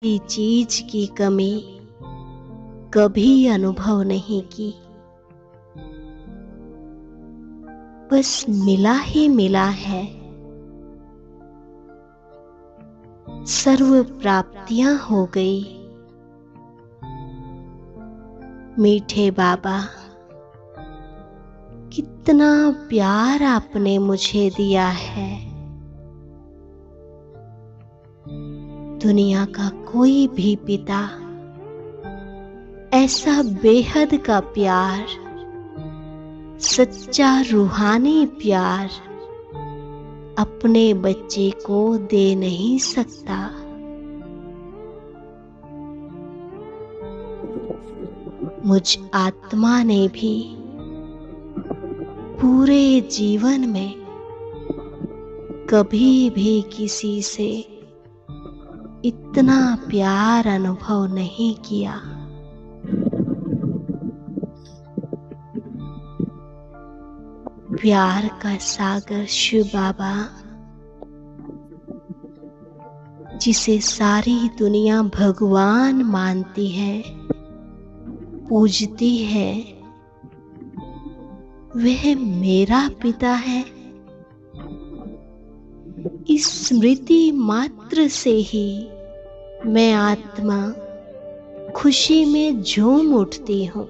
किसी चीज की कमी कभी अनुभव नहीं की। बस मिला ही मिला है, सर्व प्राप्तियां हो गई। मीठे बाबा, कितना प्यार आपने मुझे दिया है। दुनिया का कोई भी पिता ऐसा बेहद का प्यार, सच्चा रूहानी प्यार अपने बच्चे को दे नहीं सकता। मुझ आत्मा ने भी पूरे जीवन में कभी भी किसी से इतना प्यार अनुभव नहीं किया। प्यार का सागर शिव बाबा, जिसे सारी दुनिया भगवान मानती है, पूजती है, वह मेरा पिता है। इस स्मृति मात्र से ही मैं आत्मा खुशी में झूम उठती हूँ।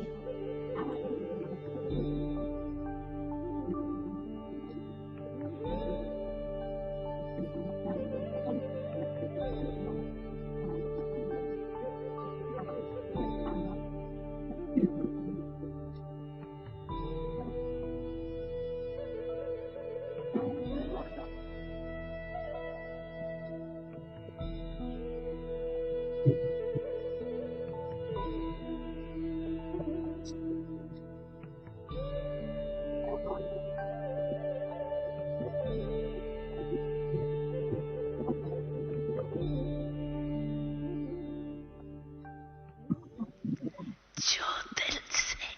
जो दिल से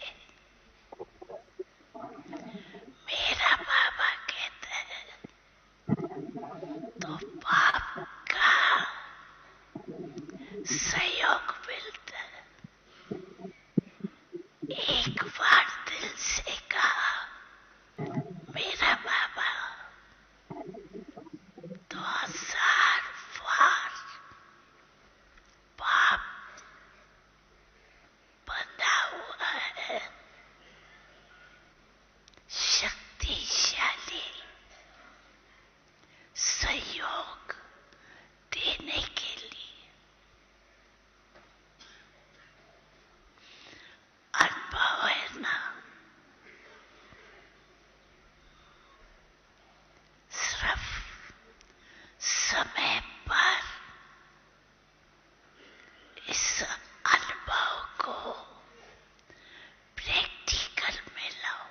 मेरा बाबा कहता है, तो बाप का सहयोग मिलता है। एक बार दिल से कहा मेरा बाबा, तो 1000 बार बाप बंधा हुआ है, शक्तिशाली सहयोग देने के लिए। अनुभव है ना, सिर्फ समय पर इस अनुभव को प्रैक्टिकल में लाओ।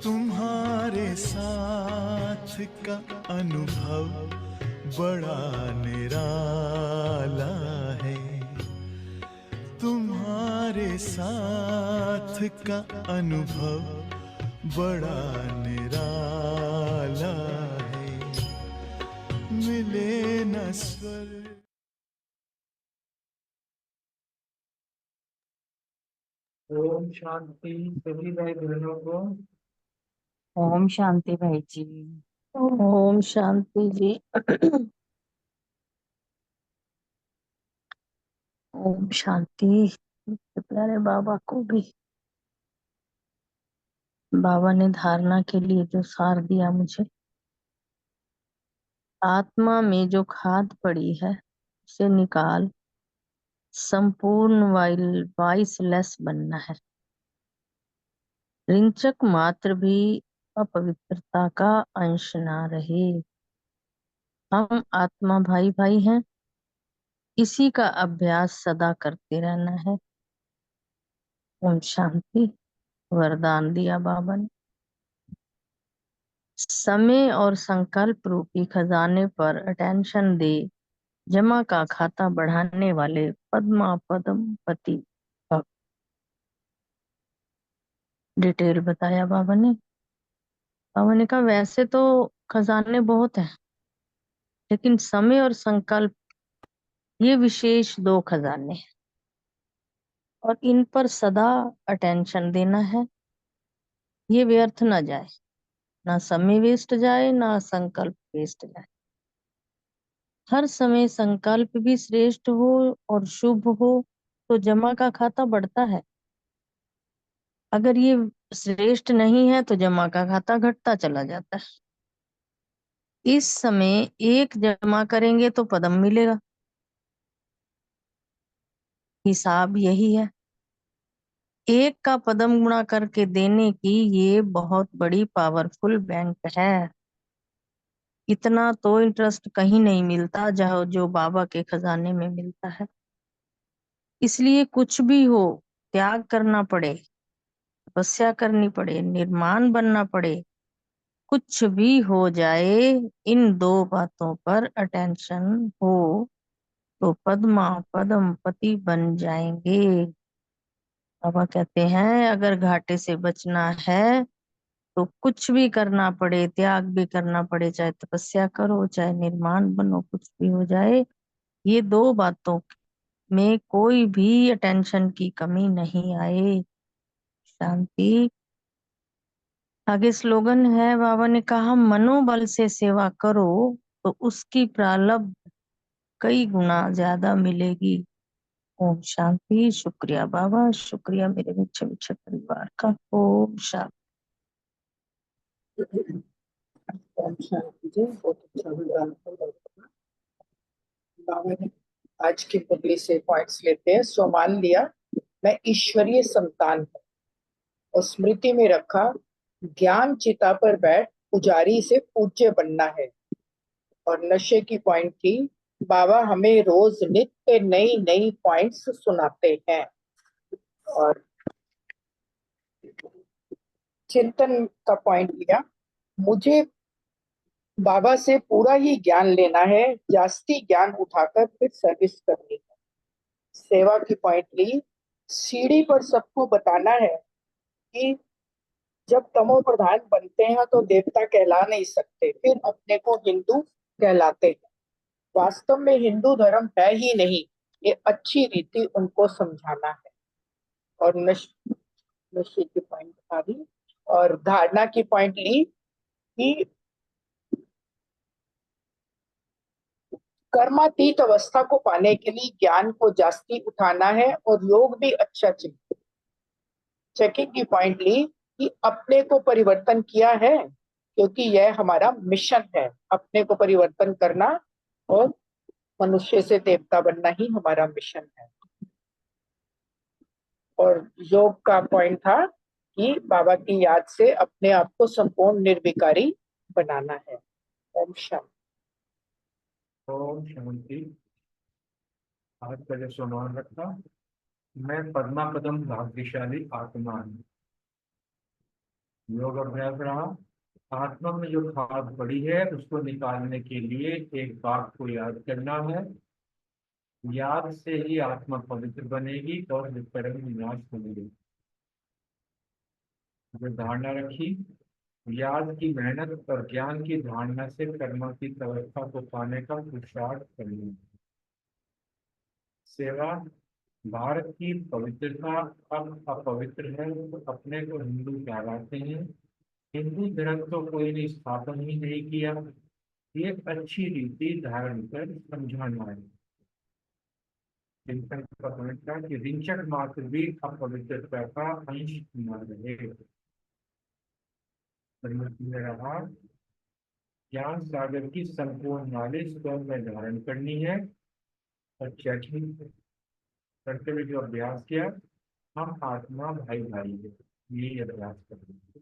तुम्हारे साथ का अनुभव बड़ा निराला है। तुम्हारे साथ का अनुभव बड़ा निराला है। मिले न स्वर। ओम शांति। सभी भाई बहनों को ओम शांति भाई जी। ओम शांति जी। ओम शांति। प्यारे बाबा को भी बाबा ने धारणा के लिए जो सार दिया मुझे, आत्मा में जो खाद पड़ी है उसे निकाल, संपूर्ण वाइसलेस बनना है। ऋंचक मात्र भी अपवित्रता का अंश ना रहे। हम आत्मा भाई भाई हैं, इसी का अभ्यास सदा करते रहना है। ओम शांति। वरदान दिया बाबा ने। समय और संकल्प रूपी खजाने पर अटेंशन दे। जमा का खाता बढ़ाने वाले पद्मा पदम पति भक्त। डिटेल बताया बाबा ने। बाबा ने कहा वैसे तो खजाने बहुत हैं, लेकिन समय और संकल्प ये विशेष दो खजाने हैं, और इन पर सदा अटेंशन देना है। ये व्यर्थ ना जाए, ना समय वेस्ट जाए, ना संकल्प वेस्ट जाए। हर समय संकल्प भी श्रेष्ठ हो और शुभ हो तो जमा का खाता बढ़ता है। अगर ये श्रेष्ठ नहीं है तो जमा का खाता घटता चला जाता है। इस समय एक जमा करेंगे तो पदम मिलेगा। हिसाब यही है। एक का पदम गुणा करके देने की ये बहुत बड़ी पावरफुल बैंक है। इतना तो इंटरेस्ट कहीं नहीं मिलता जहाँ जो बाबा के खजाने में मिलता है। इसलिए कुछ भी हो, त्याग करना पड़े, तपस्या करनी पड़े, निर्माण बनना पड़े, कुछ भी हो जाए, इन दो बातों पर अटेंशन हो तो पद्मा पदम पति बन जाएंगे। बाबा कहते हैं अगर घाटे से बचना है तो कुछ भी करना पड़े, त्याग भी करना पड़े, चाहे तपस्या करो, चाहे निर्माण बनो, कुछ भी हो जाए, ये दो बातों में कोई भी अटेंशन की कमी नहीं आए। शांति। आगे स्लोगन है, बाबा ने कहा मनोबल से सेवा करो तो उसकी प्रारब्ध कई गुना ज्यादा मिलेगी। ओम शांति। शुक्रिया बाबा, शुक्रिया मेरे मिच्छे मिच्छे परिवार का। ओम शांति। ओम शांति जी। बहुत अच्छा वरदान था। बाबा ने आज की मुरली से पॉइंट्स लेते हैं। सो मान लिया मैं ईश्वरीय संतान हूँ और स्मृति में रखा ज्ञान चिता पर बैठ पुजारी से पूज्य बनना है। और नशे की पॉइंट थी, बाबा हमें रोज नित्य नई नई पॉइंट्स सुनाते हैं। और चिंतन का पॉइंट लिया, मुझे बाबा से पूरा ही ज्ञान लेना है, जास्ती ज्ञान उठाकर फिर सर्विस करनी है। सेवा की पॉइंट ली, सीढ़ी पर सबको बताना है कि जब तमो प्रधान बनते हैं तो देवता कहला नहीं सकते, फिर अपने को हिंदू कहलाते हैं। वास्तव में हिंदू धर्म है ही नहीं, ये अच्छी रीति उनको समझाना है। और नशे की पॉइंट आ रही। और धारणा की पॉइंट ली कि कर्मातीत अवस्था को पाने के लिए ज्ञान को जास्ती उठाना है और योग भी अच्छा चाहिए। चेकिंग की पॉइंट ली कि अपने को परिवर्तन किया है, क्योंकि यह हमारा मिशन है, अपने को परिवर्तन करना और मनुष्य से देवता बनना ही हमारा मिशन है। और योग का पॉइंट था कि बाबा की याद से अपने आप को संपूर्ण निर्विकारी बनाना है। ओम शांति। ओम शांति। आज का जो सम्मान रखा, मैं पद्मा पदम भाग्यशाली आत्मा हूँ। योग अभ्यास रहा, आत्मा में जो खाद पड़ी है उसको निकालने के लिए एक बात को याद करना है। याद से ही आत्मा पवित्र बनेगी और विकर्म विनाश होगी। जो धारणा रखी, याद की मेहनत और ज्ञान की धारणा से कर्म की अवस्था को पाने का पुरुषार्थ करना। सेवा, भारत की पवित्रता अब अपवित्र है तो अपने को हिंदू कहलाते हैं। हिंदू धर्म तो कोई ने स्थापन ही नहीं किया, ये अच्छी रीति धारण कर समझाना है। चिंतन का पॉइंट था कि रिंचक मात्र भी अपवित्रता का अंश न रहे। में रहा, ज्ञान सागर की संपूर्ण नॉलेज को में धारण करनी है। और चेकिंग करते हुए जो अभ्यास किया, हम आत्मा भाई भाई है, यही अभ्यास करेंगे।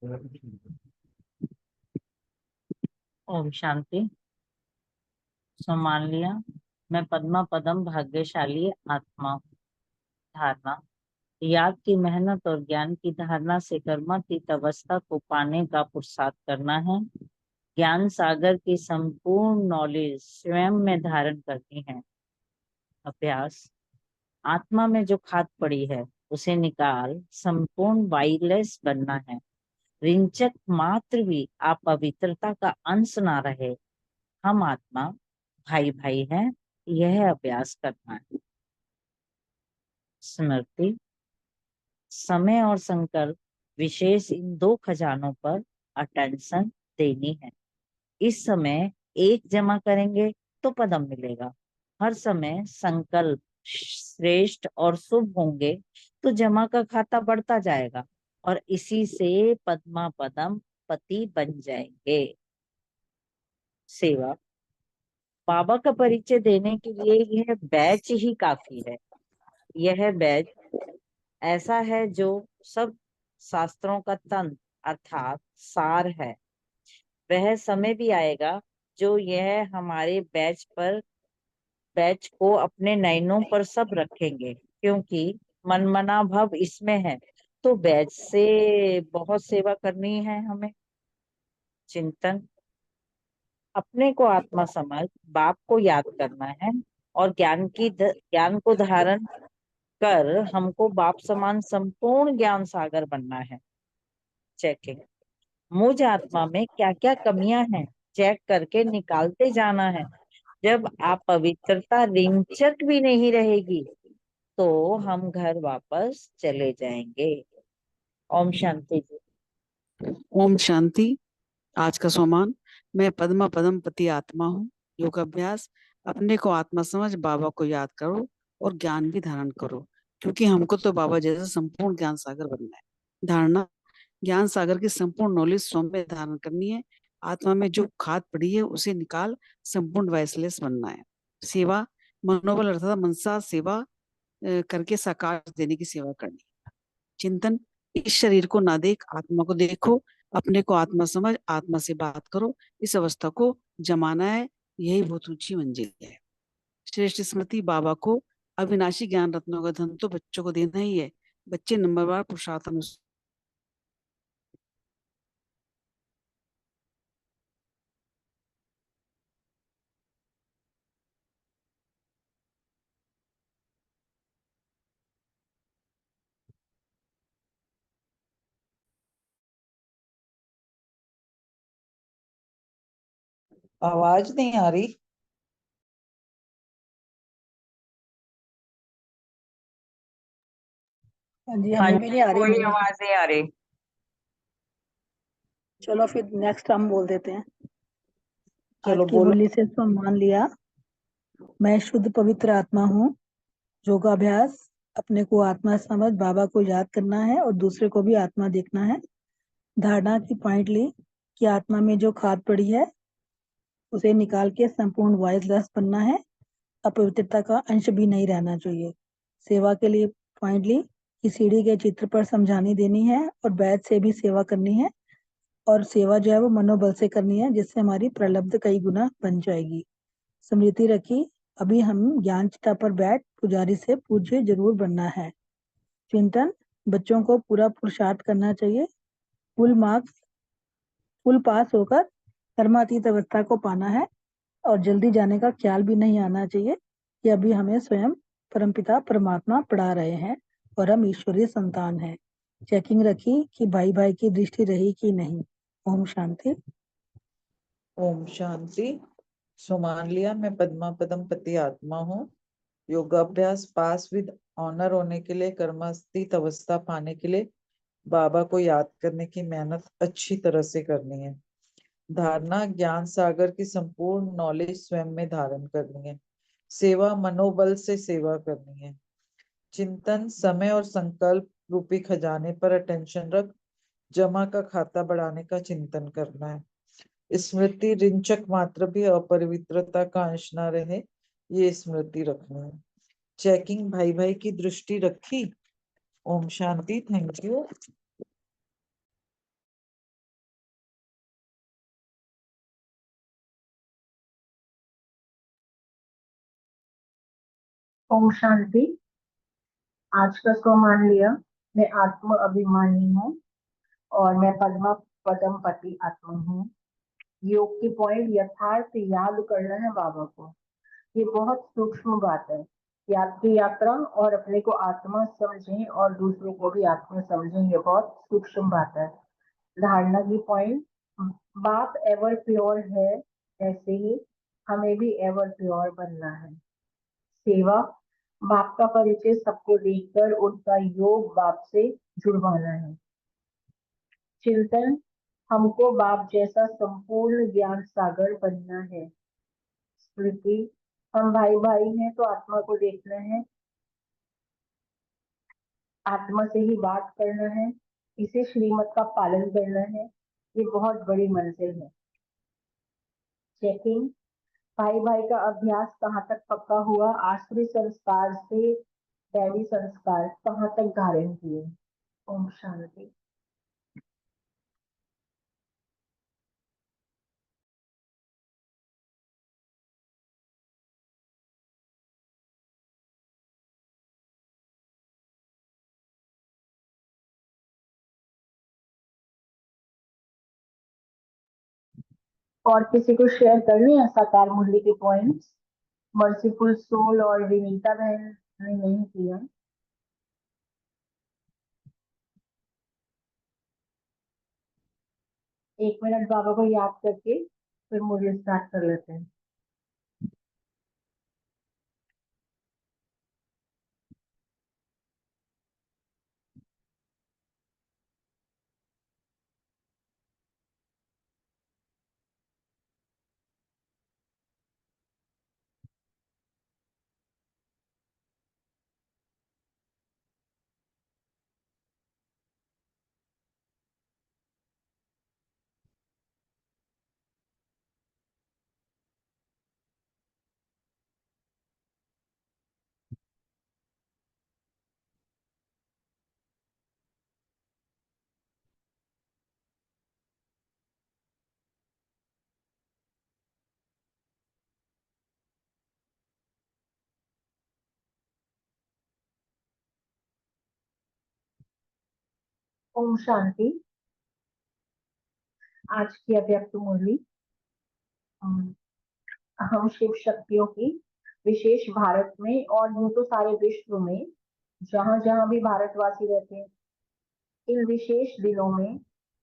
और कुछ नहीं। ओम शांति। सो मान लिया मैं पद्मा पदम भाग्यशाली आत्मा हूँ। धारणा, याद की मेहनत और ज्ञान की धारणा से कर्मातीत अवस्था को पाने का पुरुषार्थ करना है। ज्ञान सागर की संपूर्ण नॉलेज स्वयं में धारण करनी है। अभ्यास, आत्मा में जो खाद पड़ी है उसे निकाल संपूर्ण वायरलेस बनना है। रिंचक मात्र भी अपवित्रता का अंश ना रहे। हम आत्मा भाई भाई हैं, यह अभ्यास करना है। स्मृति, समय और संकल्प विशेष इन दो खजानों पर अटेंशन देनी है। इस समय एक जमा करेंगे तो पदम मिलेगा। हर समय संकल्प श्रेष्ठ और शुभ होंगे तो जमा का खाता बढ़ता जाएगा और इसी से पद्मा पदम पति बन जाएंगे। सेवा, बाबा का परिचय देने के लिए यह बैच ही काफी है। यह बैच ऐसा है जो सब शास्त्रों का तंत्र अर्थात सार है। वह समय भी आएगा जो यह हमारे बैच को अपने नयनों पर सब रखेंगे, क्योंकि मनमना भव इसमें है। तो बैच से बहुत सेवा करनी है हमें। चिंतन, अपने को आत्मा समझ बाप को याद करना है और ज्ञान को धारण कर हमको बाप समान संपूर्ण ज्ञान सागर बनना है। चेकिंग, मुझ आत्मा में क्या क्या कमियां हैं चेक करके निकालते जाना है। जब आप पवित्रता रिंचक भी नहीं रहेगी तो हम घर वापस चले जाएंगे। ओम शांति जी। ओम शांति। आज का सोमान, मैं पद्मा पदम पति आत्मा हूँ। योगाभ्यास, अपने को आत्मा समझ बाबा को याद करो और ज्ञान भी धारण करो, क्योंकि हमको तो बाबा जैसा संपूर्ण ज्ञान सागर बनना है। धारणा, ज्ञान सागर की संपूर्ण नॉलेज स्वयं में धारण करनी है। आत्मा में जो खाद पड़ी है उसे निकाल संपूर्ण वाइसलेस बनना है। सेवा, मनोबल अर्थात मनसा सेवा करके साकार देने की सेवा करनी है। चिंतन, इस शरीर को ना देख आत्मा को देखो, अपने को आत्मा समझ आत्मा से बात करो। इस अवस्था को जमाना है, यही बहुत ऊंची मंजिल है। श्रेष्ठ स्मृति, बाबा को अविनाशी ज्ञान रत्नों का धन तो बच्चों को देना ही है। बच्चे नंबरवार पुरुषार्थ अनुसार आवाज नहीं आ रही। हाँ जी, हाँ हमें भी जी, नहीं आ रही। कोई आवाज नहीं आ रही। चलो फिर नेक्स्ट हम बोल देते हैं। आज चलो की बोलो। मुरली से मान लिया मैं शुद्ध पवित्र आत्मा हूँ। योगाभ्यास, अपने को आत्मा समझ बाबा को याद करना है और दूसरे को भी आत्मा देखना है। धारणा की पॉइंट ली कि आत्मा में जो खाद पड़ी है उसे निकाल के संपूर्ण वाइसलेस बनना है। अपवित्रता का अंश भी नहीं रहना चाहिए। सेवा के लिए पॉइंट ली कि सीढ़ी के चित्र पर समझानी देनी है और बैच से भी सेवा करनी है। और सेवा जो है वो मनोबल से करनी है, जिससे हमारी प्रलब्ध कई गुना बन जाएगी। स्मृति रखी, अभी हम ज्ञान चिता पर बैठ पुजारी से पूज्य जरूर बनना है। चिंतन, बच्चों को पूरा पुरुषार्थ करना चाहिए। फुल पास होकर कर्मातीत अवस्था को पाना है और जल्दी जाने का ख्याल भी नहीं आना चाहिए कि अभी हमें स्वयं परमपिता परमात्मा पढ़ा रहे हैं और हम ईश्वरीय संतान हैं। चेकिंग रखी कि भाई भाई की दृष्टि रही कि नहीं। ओम शांति। ओम शांति। सो मान लिया मैं पद्मा पदम पति आत्मा हूँ। योगाभ्यास, पास विद ऑनर होने के लिए, कर्मातीत अवस्था पाने के लिए बाबा को याद करने की मेहनत अच्छी तरह से करनी है। धारणा, ज्ञान सागर की संपूर्ण नॉलेज स्वयं में धारण करनी है। सेवा, मनोबल से सेवा करनी है। चिंतन, समय और संकल्प रूपी खजाने पर अटेंशन रख जमा का खाता बढ़ाने का चिंतन करना है। स्मृति, रिंचक मात्र भी अपवित्रता का अंश न रहे, ये स्मृति रखनी है। चेकिंग भाई भाई की दृष्टि रखी। ओम शांति। Thank you. ओम शांति। आज का सोमान लिया। मैं आत्म अभिमानी हूँ और मैं पद्मा पदम पति आत्मा हूँ। योग की पॉइंट यथार्थ याद करना है बाबा को। ये बहुत सूक्ष्म बात है। याद की यात्रा और अपने को आत्मा समझें और दूसरों को भी आत्मा समझें, ये बहुत सूक्ष्म बात है। धारणा की पॉइंट, बाप एवर प्योर है, ऐसे ही हमें भी एवर प्योर बनना है। सेवा, बाप का परिचय सबको देखकर उनका योग बाप से जुड़वाना है। चिंतन, हमको बाप जैसा संपूर्ण ज्ञान सागर बनना है। स्मृति, हम भाई भाई हैं तो आत्मा को देखना है, आत्मा से ही बात करना है, इसे श्रीमत का पालन करना है। ये बहुत बड़ी मंजिल है। चेकिंग, भाई भाई का अभ्यास कहाँ तक पक्का हुआ, आश्रय संस्कार से दैवी संस्कार कहाँ तक धारण किए। ओम शांति। और किसी को शेयर करनी है साकार मुरली के पॉइंट्स? मर्सीफुल सोल और विनीता बहन ने नहीं किया। एक मिनट बाबा को याद करके फिर मुरली स्टार्ट कर लेते हैं। ओम शांति। आज की अव्यक्त मुरली, हम शिव शक्तियों की विशेष भारत में और यूं तो सारे विश्व में जहां जहां भी भारतवासी रहते हैं, इन विशेष दिनों में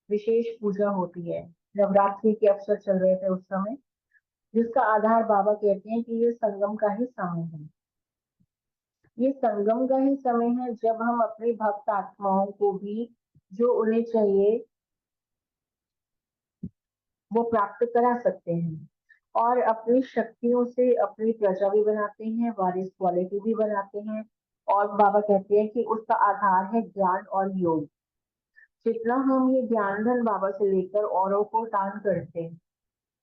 विशेष पूजा होती है। नवरात्रि के अवसर चल रहे थे उस समय, जिसका आधार बाबा कहते हैं कि ये संगम का ही समय है। ये संगम का ही समय है जब हम अपनी भक्त आत्माओं को भी जो उन्हें चाहिए वो प्राप्त करा सकते हैं और अपनी शक्तियों से अपनी प्रजा भी बनाते हैं, वारिस क्वालिटी भी बनाते हैं। और बाबा कहते हैं कि उसका आधार है ज्ञान और योग। जितना हम ये ज्ञान धन बाबा से लेकर औरों को दान करते हैं,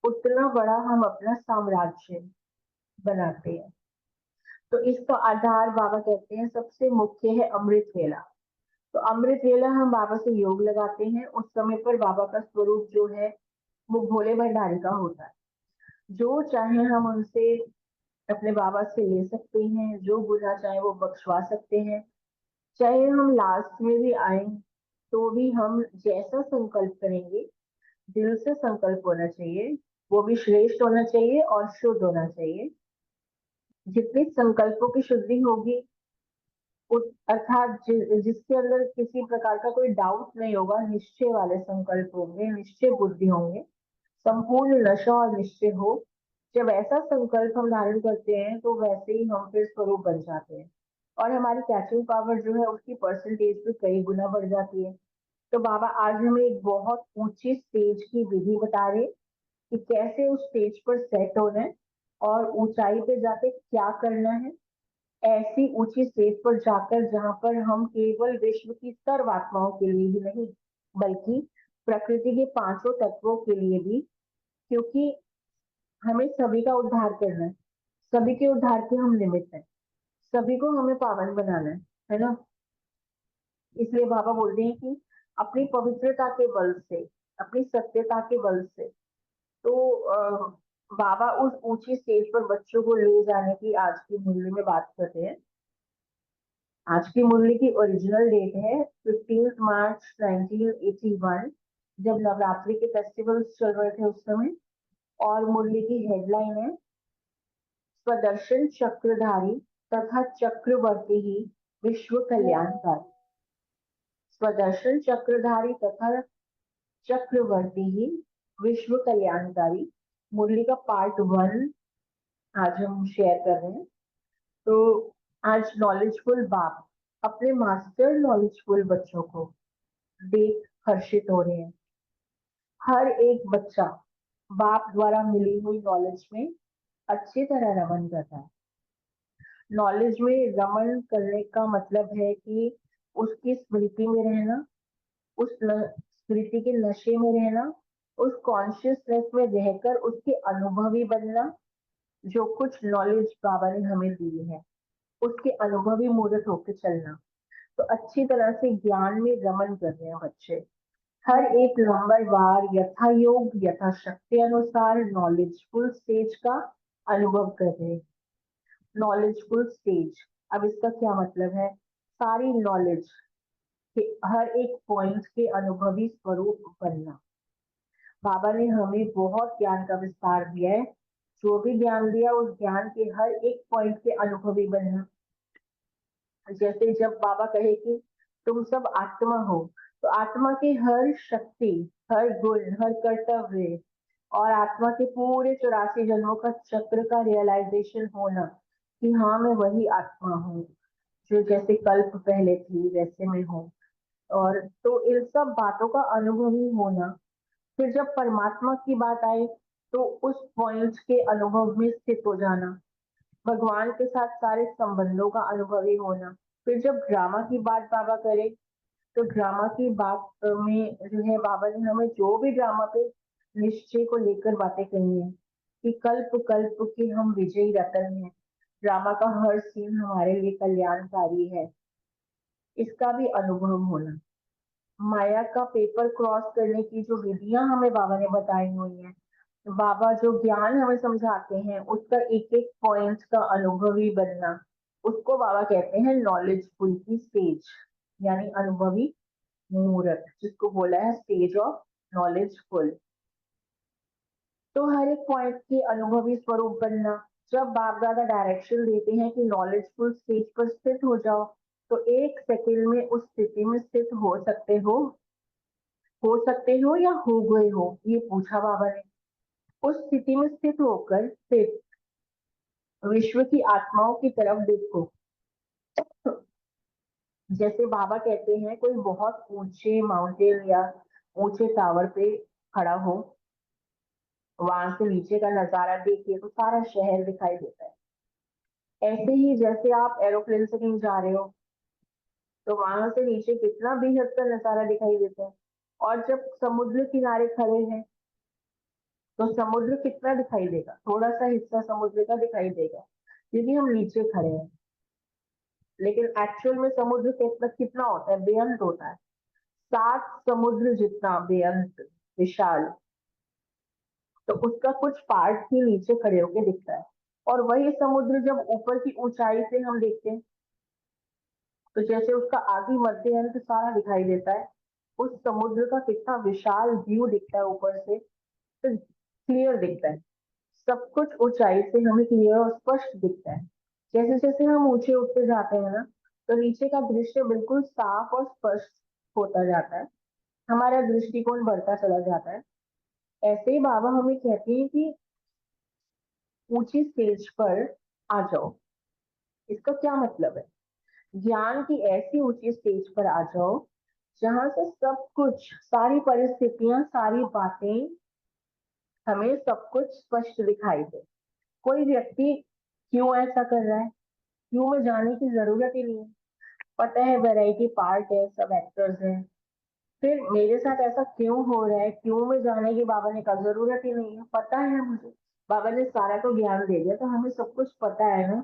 उतना बड़ा हम अपना साम्राज्य बनाते हैं। तो इसका आधार बाबा कहते हैं सबसे मुख्य है अमृत वेला। तो अमृत वेला हम बाबा से योग लगाते हैं, उस समय पर बाबा का स्वरूप जो है वो भोले भंडारी का होता है। जो चाहे हम उनसे अपने बाबा से ले सकते हैं, जो गुना चाहे वो बख्शवा सकते हैं। चाहे हम लास्ट में भी आए तो भी हम जैसा संकल्प करेंगे, दिल से संकल्प होना चाहिए, वो भी श्रेष्ठ होना चाहिए और शुद्ध होना चाहिए। जितनी संकल्पों की शुद्धि होगी, अर्थात जिसके अंदर किसी प्रकार का कोई डाउट नहीं होगा, निश्चय वाले संकल्प होंगे, निश्चय बुद्धि होंगे, संपूर्ण नशा और निश्चय हो। जब ऐसा संकल्प हम धारण करते हैं तो वैसे ही हम फिर स्वरूप बन जाते हैं और हमारी कैचिंग पावर जो है उसकी परसेंटेज भी कई गुना बढ़ जाती है। तो बाबा आज हमें एक बहुत ऊंची स्टेज की विधि बता रहे कि कैसे उस स्टेज पर सेट होना है और ऊंचाई पे जाके क्या करना है। ऐसी ऊंची स्टेज पर जाकर जहां पर हम केवल विश्व की सर्व आत्माओं के लिए ही नहीं बल्कि प्रकृति के पांचों तत्वों के लिए भी, क्योंकि हमें सभी का उद्धार करना है, सभी के उद्धार के हम निमित्त हैं। सभी को हमें पावन बनाना है ना। इसलिए बाबा बोलते हैं कि अपनी पवित्रता के बल से, अपनी सत्यता के बल से, तो बाबा उस ऊंची स्टेज पर बच्चों को ले जाने की आज की मुरली में बात करते हैं। आज की मुरली की ओरिजिनल डेट है 15 मार्च 1981, जब नवरात्रि के फेस्टिवल्स चल रहे थे उस समय। और मुरली की हेडलाइन है स्वदर्शन चक्रधारी तथा चक्रवर्ती ही विश्व कल्याणकारी। स्वदर्शन चक्रधारी तथा चक्रवर्ती ही विश्व कल्याणकारी, मुरली का पार्ट 1 आज हम शेयर कर रहे हैं। तो आज नॉलेजफुल बाप अपने मास्टर नॉलेजफुल बच्चों को देख हर्षित हो रहे हैं। हर एक बच्चा बाप द्वारा मिली हुई नॉलेज में अच्छी तरह रमन करता है। नॉलेज में रमन करने का मतलब है कि उसकी स्मृति में रहना, उस स्मृति के नशे में रहना, उस कॉन्शियसनेस में रहकर उसके अनुभवी बनना। जो कुछ नॉलेज बाबा ने हमें दी है उसके अनुभवी मूर्त होकर चलना। तो अच्छी तरह से ज्ञान में रमन कर रहे हैं बच्चे। हर एक नंबरवार यथा योग यथा शक्ति अनुसार नॉलेजफुल स्टेज का अनुभव कर रहे हैं। नॉलेजफुल स्टेज, अब इसका क्या मतलब है? सारी नॉलेज के हर एक पॉइंट के अनुभवी स्वरूप बनना। बाबा ने हमें बहुत ज्ञान का विस्तार दिया है। जो भी ज्ञान दिया उस ज्ञान के हर एक पॉइंट के अनुभवी बनना। जैसे जब बाबा कहे कि तुम सब आत्मा हो, तो आत्मा की हर शक्ति, हर गुण, हर कर्तव्य और आत्मा के पूरे 84 जन्मों का चक्र का रियलाइजेशन होना कि हाँ मैं वही आत्मा हूँ जो जैसे कल्प पहले थी वैसे मैं हूँ। और तो इन सब बातों का अनुभवी होना। फिर जब परमात्मा की बात आए तो उस पॉइंट के अनुभव में स्थित हो जाना। भगवान के साथ सारे संबंधों का अनुभवी होना। फिर जब ड्रामा की बात बाबा करे तो ड्रामा की बात में जो है बाबा ने हमें जो भी ड्रामा पे निश्चय को लेकर बातें कही है कि कल्प कल्प के हम विजयी रतन हैं। ड्रामा का हर सीन हमारे लिए कल्याणकारी है, इसका भी अनुभव होना। माया का पेपर क्रॉस करने की जो विधियां हमें बाबा ने बताई हुई हैं, बाबा जो ज्ञान हमें समझाते हैं उसका एक एक पॉइंट का अनुभवी बनना, उसको बाबा कहते हैं नॉलेजफुल की स्टेज, यानी अनुभवी मूर्त, जिसको बोला है स्टेज ऑफ नॉलेजफुल। तो हर एक पॉइंट के अनुभवी स्वरूप बनना। जब बाप दादा डायरेक्शन देते हैं कि नॉलेजफुल स्टेज पर स्थित हो जाओ, तो एक सेकंड में उस स्थिति में स्थित हो सकते हो या हो गए हो, ये पूछा बाबा ने। उस स्थिति में स्थित होकर फिर विश्व की आत्माओं की तरफ देखो। जैसे बाबा कहते हैं कोई बहुत ऊंचे माउंटेन या ऊंचे टावर पे खड़ा हो, वहां से नीचे का नजारा देखिए तो सारा शहर दिखाई देता है। ऐसे ही जैसे आप एरोप्लेन से कहीं जा रहे हो तो वहां से नीचे कितना बेहद का नजारा दिखाई देता है। और जब समुद्र किनारे खड़े हैं तो समुद्र कितना दिखाई देगा? थोड़ा सा हिस्सा समुद्र का दिखाई देगा क्योंकि हम नीचे खड़े हैं। लेकिन एक्चुअल में समुद्र कितना कितना होता है? बेअंत होता है। 7 समुद्र जितना बेअंत विशाल। तो उसका कुछ पार्ट ही नीचे खड़े होके दिखता है। और वही समुद्र जब ऊपर की ऊंचाई से हम देखते हैं तो जैसे उसका आदि मध्य अंत सारा दिखाई देता है। उस समुद्र का कितना विशाल व्यू दिखता है ऊपर से, तो क्लियर दिखता है। सब कुछ ऊंचाई से हमें क्लियर और स्पष्ट दिखता है। जैसे जैसे हम ऊंचे उठते जाते हैं ना, तो नीचे का दृश्य बिल्कुल साफ और स्पष्ट होता जाता है, हमारा दृष्टिकोण बढ़ता चला जाता है। ऐसे ही बाबा हमें कहते हैं कि ऊंची स्टेज पर आ जाओ। इसका क्या मतलब है? ज्ञान की ऐसी ऊंची स्टेज पर आ जाओ जहां से सब कुछ, सारी परिस्थितियां, सारी बातें, हमें सब कुछ स्पष्ट दिखाई दे। कोई व्यक्ति क्यों ऐसा कर रहा है, क्यों में जाने की जरूरत ही नहीं है। पता है वैरायटी पार्ट है, सब एक्टर्स हैं। फिर मेरे साथ ऐसा क्यों हो रहा है, क्यों में जाने की बाबा ने कहा जरूरत ही नहीं है, पता है मुझे। बाबा ने सारा तो ज्ञान दे दिया तो हमें सब कुछ पता है ना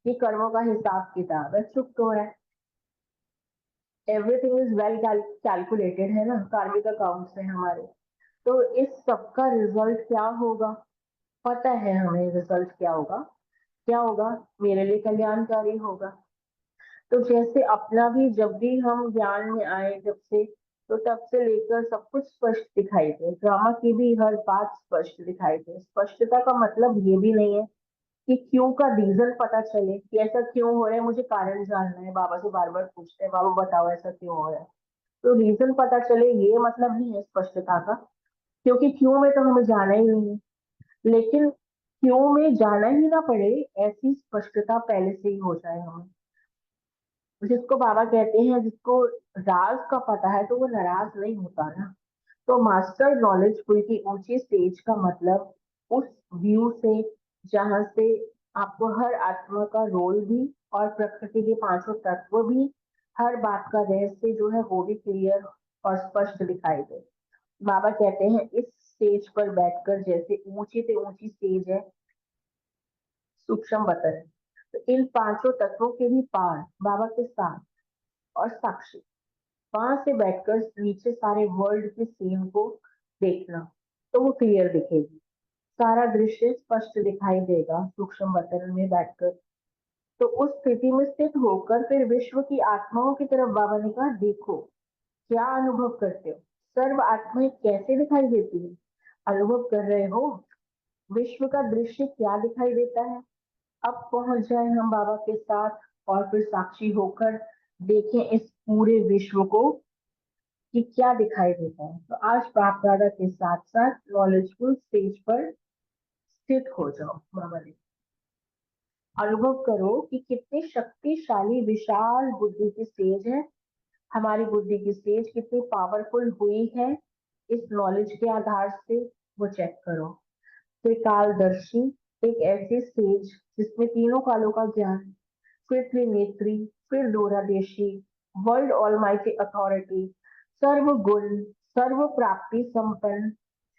कि कर्मों का हिसाब किताब है, चुप तो है। एवरीथिंग इज वेल कैलकुलेटेड है ना, कार्मिक अकाउंट्स है हमारे। तो इस सबका रिजल्ट क्या होगा, पता है हमें रिजल्ट क्या होगा। क्या होगा, मेरे लिए कल्याणकारी होगा। तो जैसे अपना भी जब भी हम ज्ञान में आए जब से, तो तब से लेकर सब कुछ स्पष्ट दिखाई दे, ड्रामा की भी हर बात स्पष्ट दिखाई दे। स्पष्टता का मतलब ये भी नहीं है कि क्यों का रीजन पता चले कि ऐसा क्यों हो रहा है, मुझे कारण जानना है, बाबा से बार बार पूछते हैं बाबा बताओ ऐसा क्यों हो रहा है। तो रीजन पता चले ये मतलब नहीं है स्पष्टता का, क्योंकि क्यों में तो हमें जाना ही नहीं है। लेकिन क्यों में जाना ही ना पड़े, ऐसी स्पष्टता पहले से ही हो जाए हमें। जिसको बाबा कहते हैं जिसको राज का पता है, तो वो नाराज नहीं होता ना। तो मास्टर नॉलेजफुल की ऊंची स्टेज का मतलब उस व्यू से जहां से आपको हर आत्मा का रोल भी और प्रकृति के पांचों तत्व भी, हर बात का रहस्य जो है वो भी क्लियर और स्पष्ट दिखाई दे। बाबा कहते हैं इस स्टेज पर बैठकर, जैसे ऊंची से ऊंची स्टेज है सूक्ष्म वतन है, तो इन पांचों तत्वों के भी पार बाबा के साथ और साक्षी, वहां से बैठकर नीचे सारे वर्ल्ड के सीन को देखना, तो वो क्लियर दिखेगी। सारा दृश्य स्पष्ट दिखाई देगा सूक्ष्म वतन में बैठकर। तो उस स्थिति में स्थित होकर फिर विश्व की आत्माओं की तरफ बाबा ने कहा देखो क्या अनुभव करते हो, सर्व आत्माएं कैसे दिखाई देती है, अनुभव कर रहे हो, विश्व का दृश्य क्या दिखाई देता है। अब पहुंच जाए हम बाबा के साथ और फिर साक्षी होकर देखें इस पूरे विश्व को कि क्या दिखाई देता है। तो आज बाप दादा के साथ साथ नॉलेजफुल स्टेज पर स्थित हो जाओ। बाबा ने अनुभव करो कि कितनी शक्तिशाली विशाल बुद्धि की स्टेज है, हमारी बुद्धि की स्टेज कितनी पावरफुल हुई है इस नॉलेज के आधार से, वो चेक करो। त्रिकालदर्शी, एक ऐसी स्टेज जिसमें तीनों कालों का ज्ञान, फिर त्रिनेत्री, फिर दूरादेशी, वर्ल्ड ऑलमाइटी अथॉरिटी, सर्व गुण, सर्व प्राप्ति संपन्न,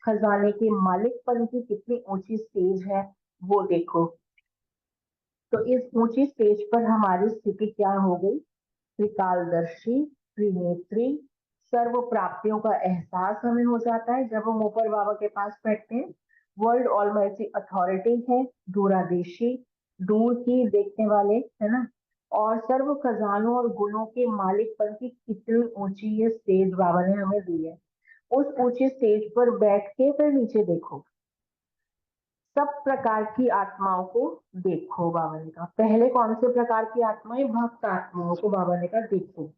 खजाने के मालिकपन की कितनी ऊंची स्टेज है वो देखो। तो इस ऊंची स्टेज पर हमारी स्थिति क्या हो गई, त्रिकालदर्शी, त्रिनेत्री, सर्व प्राप्तियों का एहसास हमें हो जाता है जब हम ऊपर बाबा के पास बैठते हैं। वर्ल्ड ऑलमाइटी अथॉरिटी है, दूरादेशी, दूर की देखने वाले है ना, और सर्व खजानों और गुणों के मालिकपन की कितनी ऊंची ये स्टेज बाबा ने हमें दी है। उस ऊंची स्टेज पर बैठ के फिर नीचे देखो, सब प्रकार की आत्माओं को देखो। बाबा ने कहा पहले कौन से प्रकार की आत्माएं, भक्त आत्माओं को बाबा ने कहा देखो।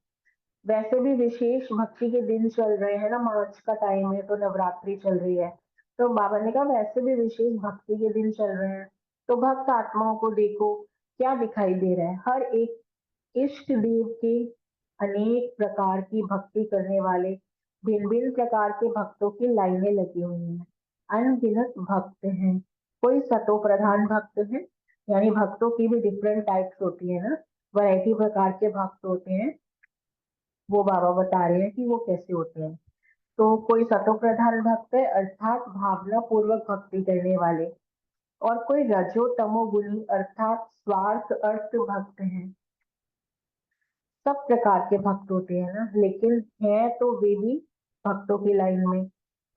वैसे भी विशेष भक्ति के दिन चल रहे हैं ना, मार्च का टाइम है तो नवरात्रि चल रही है, तो बाबा ने कहा वैसे भी विशेष भक्ति के दिन चल रहे हैं, तो भक्त आत्माओं को देखो क्या दिखाई दे रहा है। हर एक इष्ट देव के अनेक प्रकार की भक्ति करने वाले भिन्न भिन्न प्रकार के भक्तों की लाइनें लगी हुई हैं, अनगिनत भक्त हैं। कोई सतो प्रधान भक्त है, यानी भक्तों की भी डिफरेंट टाइप्स होती है ना, वैरायटी प्रकार के भक्त होते हैं, वो बाबा बता रहे हैं कि वो कैसे होते हैं। तो कोई सतो प्रधान भक्त है अर्थात भावना पूर्वक भक्ति करने वाले, और कोई रजो तमोगुणी अर्थात स्वार्थ अर्थ भक्त हैं। सब प्रकार के भक्त होते हैं ना, लेकिन है तो वे भी भक्तों की लाइन में।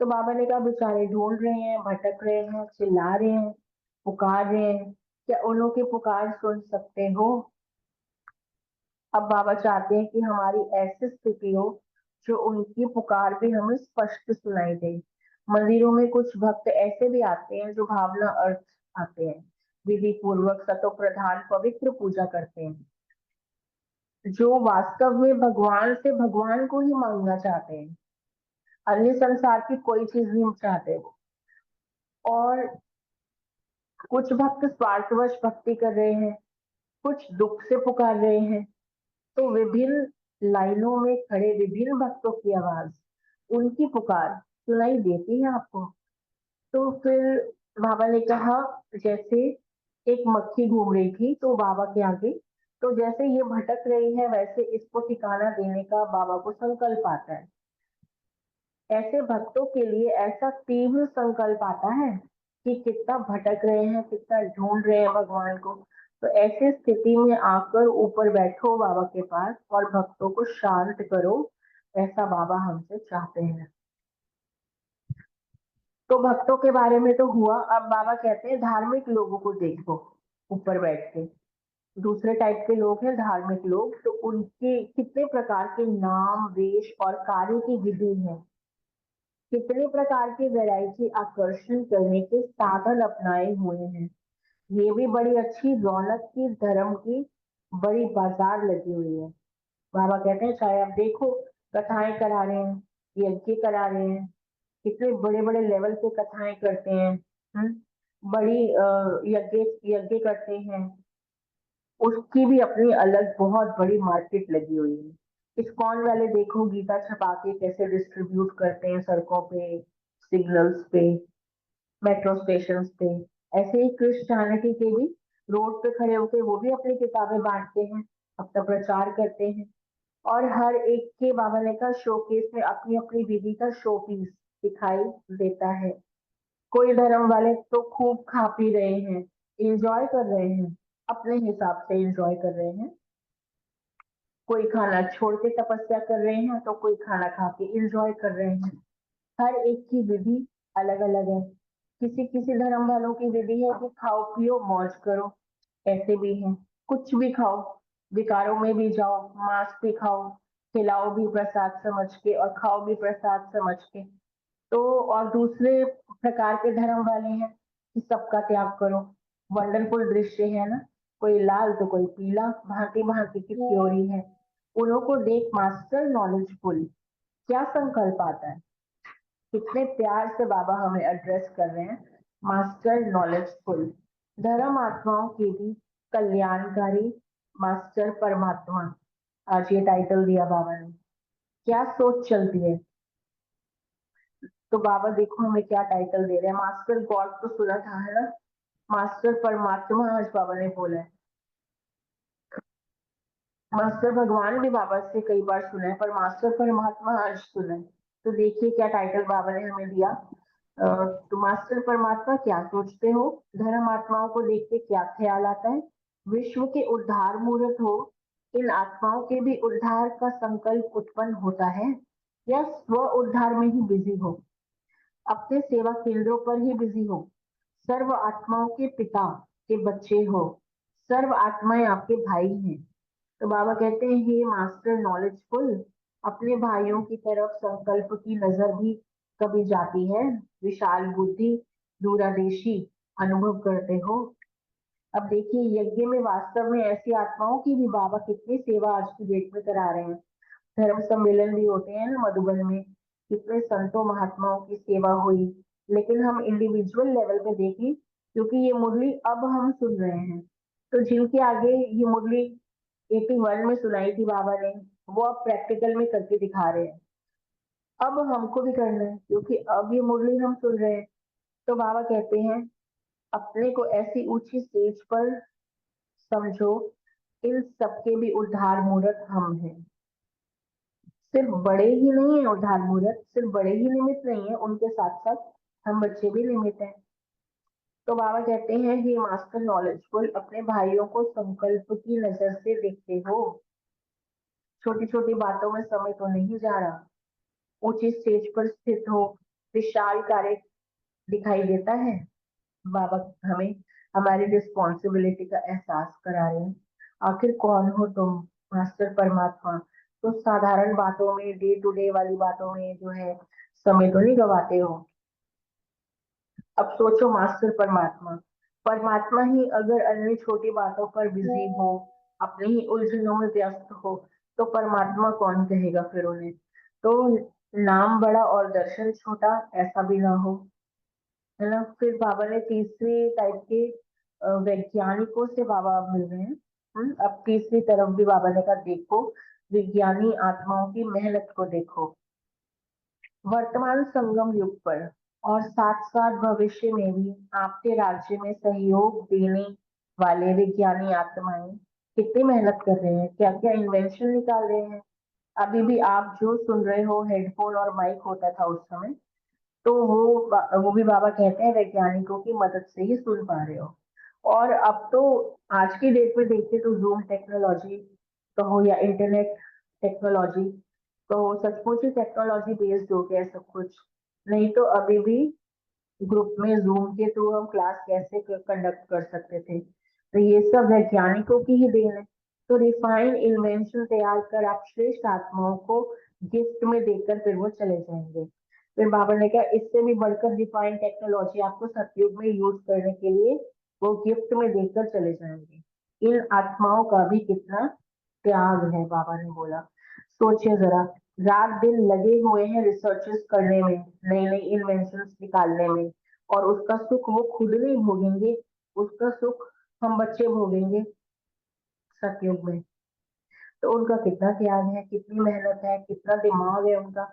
तो बाबा ने कहा बेचारे ढूंढ रहे हैं, भटक रहे हैं, चिल्ला रहे हैं, पुकार रहे हैं, क्या उन्हों की पुकार सुन सकते हो। अब बाबा चाहते हैं कि हमारी ऐसी स्थिति हो जो उनकी पुकार भी हमें स्पष्ट सुनाई दे। मंदिरों में कुछ भक्त ऐसे भी आते हैं जो भावना अर्थ आते हैं, विधि पूर्वक सतो प्रधान पवित्र पूजा करते हैं, जो वास्तव में भगवान से भगवान को ही मांगना चाहते हैं, अन्य संसार की कोई चीज नहीं चाहते वो। और कुछ भक्त स्वार्थवश भक्ति कर रहे हैं, कुछ दुख से पुकार रहे हैं। तो विभिन्न लाइनों में खड़े विभिन्न भक्तों की आवाज, उनकी पुकार सुनाई देती है आपको। तो फिर बाबा ने कहा जैसे एक मक्खी घूम रही थी तो बाबा के आगे, तो जैसे ये भटक रही है वैसे इसको ठिकाना देने का बाबा को संकल्प आता है। ऐसे भक्तों के लिए ऐसा तीव्र संकल्प आता है कि कितना भटक रहे हैं, कितना ढूंढ रहे हैं भगवान को, तो ऐसी स्थिति में आकर ऊपर बैठो बाबा के पास और भक्तों को शांत करो, ऐसा बाबा हमसे चाहते हैं। तो भक्तों के बारे में तो हुआ, अब बाबा कहते हैं धार्मिक लोगों को देखो ऊपर बैठ के। दूसरे टाइप के लोग हैं धार्मिक लोग, तो उनके कितने प्रकार के नाम, वेश और कार्य की विधि है, कितने प्रकार के वैरायटी आकर्षण करने के साधन अपनाए हुए हैं। ये भी बड़ी अच्छी रौनक की, धर्म की बड़ी बाजार लगी हुई है। बाबा कहते हैं चाहे आप देखो, कथाएं करा रहे हैं, यज्ञ करा रहे हैं, कितने बड़े बड़े लेवल पे कथाएं करते हैं, बड़ी यज्ञ यज्ञ करते हैं, उसकी भी अपनी अलग बहुत बड़ी मार्केट लगी हुई है। इस्कॉन वाले देखो गीता छपा के कैसे डिस्ट्रीब्यूट करते हैं सड़कों पे, सिग्नल्स पे, मेट्रो स्टेशन पे। ऐसे ही क्रिश्चियनिटी के भी रोड पे खड़े होकर वो भी अपनी किताबें बांटते हैं, अपना प्रचार करते हैं। और हर एक के बाबा ने का शोकेस में अपनी अपनी विधि का शो पीस दिखाई देता है। कोई धर्म वाले तो खूब खा पी रहे हैं, एंजॉय कर रहे हैं, अपने हिसाब से एंजॉय कर रहे हैं। कोई खाना छोड़ के तपस्या कर रहे हैं, तो कोई खाना खा के एंजॉय कर रहे हैं। हर एक की विधि अलग अलग है। किसी किसी धर्म वालों की विधि है कि खाओ पियो मौज करो, ऐसे भी हैं कुछ भी खाओ, विकारों में भी जाओ, मांस भी खाओ, खिलाओ भी प्रसाद समझ के और खाओ भी प्रसाद समझ के। तो और दूसरे प्रकार के धर्म वाले हैं कि सबका त्याग करो। वंडरफुल दृश्य है ना, कोई लाल तो कोई पीला, भांति भांति की थ्योरी है। उन्हों को देख मास्टर नॉलेजफुल क्या संकल्प आता है, कितने प्यार से बाबा हमें एड्रेस कर रहे हैं, मास्टर नॉलेजफुल। धर्म आत्माओं की भी कल्याणकारी मास्टर परमात्मा, आज ये टाइटल दिया बाबा ने। क्या सोच चलती है, तो बाबा देखो हमें क्या टाइटल दे रहे हैं। मास्टर गॉड तो सुना था है ना, मास्टर परमात्मा आज बाबा ने बोला है। मास्टर भगवान भी बाबा से कई बार सुना है, पर मास्टर परमात्मा आज सुना है। तो देखिए क्या टाइटल बाबा ने हमें दिया। तो मास्टर परमात्मा क्या सोचते हो, धर्म आत्माओं को देख के क्या ख्याल आता है, विश्व के उद्धार मूर्त हो, इन आत्माओं के भी उद्धार का संकल्प उत्पन्न होता है, या स्व उद्धार में ही बिजी हो, अपने सेवा केंद्रों पर ही बिजी हो, सर्व आत्माओं के पिता के बच्चे हो, सर्व आत्माएं आपके भाई हैं। तो बाबा कहते हैं हे मास्टर नॉलेजफुल, अपने भाइयों की तरफ संकल्प की नजर भी कभी जाती है, विशाल बुद्धि दूरादेशी अनुभव करते हो। अब देखिए यज्ञ में वास्तव में ऐसी आत्माओं की भी बाबा कितनी सेवा आज की डेट में करा रहे हैं। धर्म सम्मेलन भी होते हैं ना मधुबन में, कितने संतों महात्माओं की सेवा हुई। लेकिन हम इंडिविजुअल लेवल पे देखें, क्योंकि ये मुरली अब हम सुन रहे हैं, तो जिनके आगे ये मुरली 81 में सुनाई थी बाबा ने, वो अब प्रैक्टिकल में करके दिखा रहे हैं। अब हमको भी करना है, क्योंकि अब ये मुरली हम सुन रहे हैं। तो बाबा कहते हैं अपने को ऐसी ऊंची स्टेज पर समझो, इन सबके भी उद्धार मूर्त हम हैं। सिर्फ बड़े ही नहीं है उद्धार मूर्त, सिर्फ बड़े ही निमित्त नहीं है, उनके साथ साथ हम बच्चे भी निमित्त हैं। तो बाबा कहते हैं हे मास्टर नॉलेजफुल, अपने भाइयों को संकल्प की नजर से देखते हो, छोटी छोटी बातों में समय तो नहीं जा रहा, ऊंची स्टेज पर स्थित हो, विशाल कार्य दिखाई देता है। बाबा हमें हमारी रिस्पॉन्सिबिलिटी का एहसास करा रहे हैं। आखिर कौन हो तुम, मास्टर परमात्मा, तो साधारण बातों में, डे टू डे वाली बातों में जो है समय तो नहीं गवाते हो। अब सोचो मास्टर परमात्मा, परमात्मा ही अगर अन्य छोटी बातों पर बिजी हो, अपने ही उलझनों में व्यस्त हो, तो परमात्मा कौन कहेगा फिर उन्हें। तो नाम बड़ा और दर्शन छोटा, ऐसा भी ना हो, है ना। फिर बाबा ने तीसरी टाइप के वैज्ञानिकों से बाबा अब मिल रहे हैं। अब तीसरी तरफ भी बाबा ने कहा देखो, विज्ञानी आत्माओं की मेहनत को देखो। वर्तमान संगम युग पर और साथ साथ भविष्य में भी आपके राज्य में सहयोग देने वाले विज्ञानी आत्माएं कितनी मेहनत कर रहे हैं, क्या क्या इन्वेंशन निकाल रहे हैं। अभी भी आप जो सुन रहे हो, हेडफोन और माइक होता था उस समय, तो वो भी बाबा कहते हैं वैज्ञानिकों की मदद से ही सुन पा रहे हो। और अब तो आज की डेट में देखें तो जूम टेक्नोलॉजी कहो या इंटरनेट टेक्नोलॉजी कहो, सचमुच ही टेक्नोलॉजी बेस्ड हो गया है सब कुछ। नहीं तो अभी भी ग्रुप में जूम के थ्रू हम क्लास कैसे कंडक्ट कर सकते थे। तो ये सब वैज्ञानिकों की ही देन है। तो रिफाइंड इन्वेंशन तैयार कर आप श्रेष्ठ आत्माओं को गिफ्ट में देकर फिर वो चले जाएंगे। फिर बाबा ने कहा इससे भी बढ़कर रिफाइंड टेक्नोलॉजी आपको सतयुग में यूज करने के लिए वो गिफ्ट में देकर चले जाएंगे। इन आत्माओं का भी कितना त्याग है, बाबा ने बोला। सोचिए जरा, रात दिन लगे हुए हैं रिसर्चेस करने में, नई नई इन्वेंशंस निकालने में, और उसका सुख वो खुद नहीं भोगेंगे, उसका सुख हम बच्चे भोगेंगे सतयुग में। तो उनका कितना त्याग है, कितनी मेहनत है, कितना दिमाग है उनका।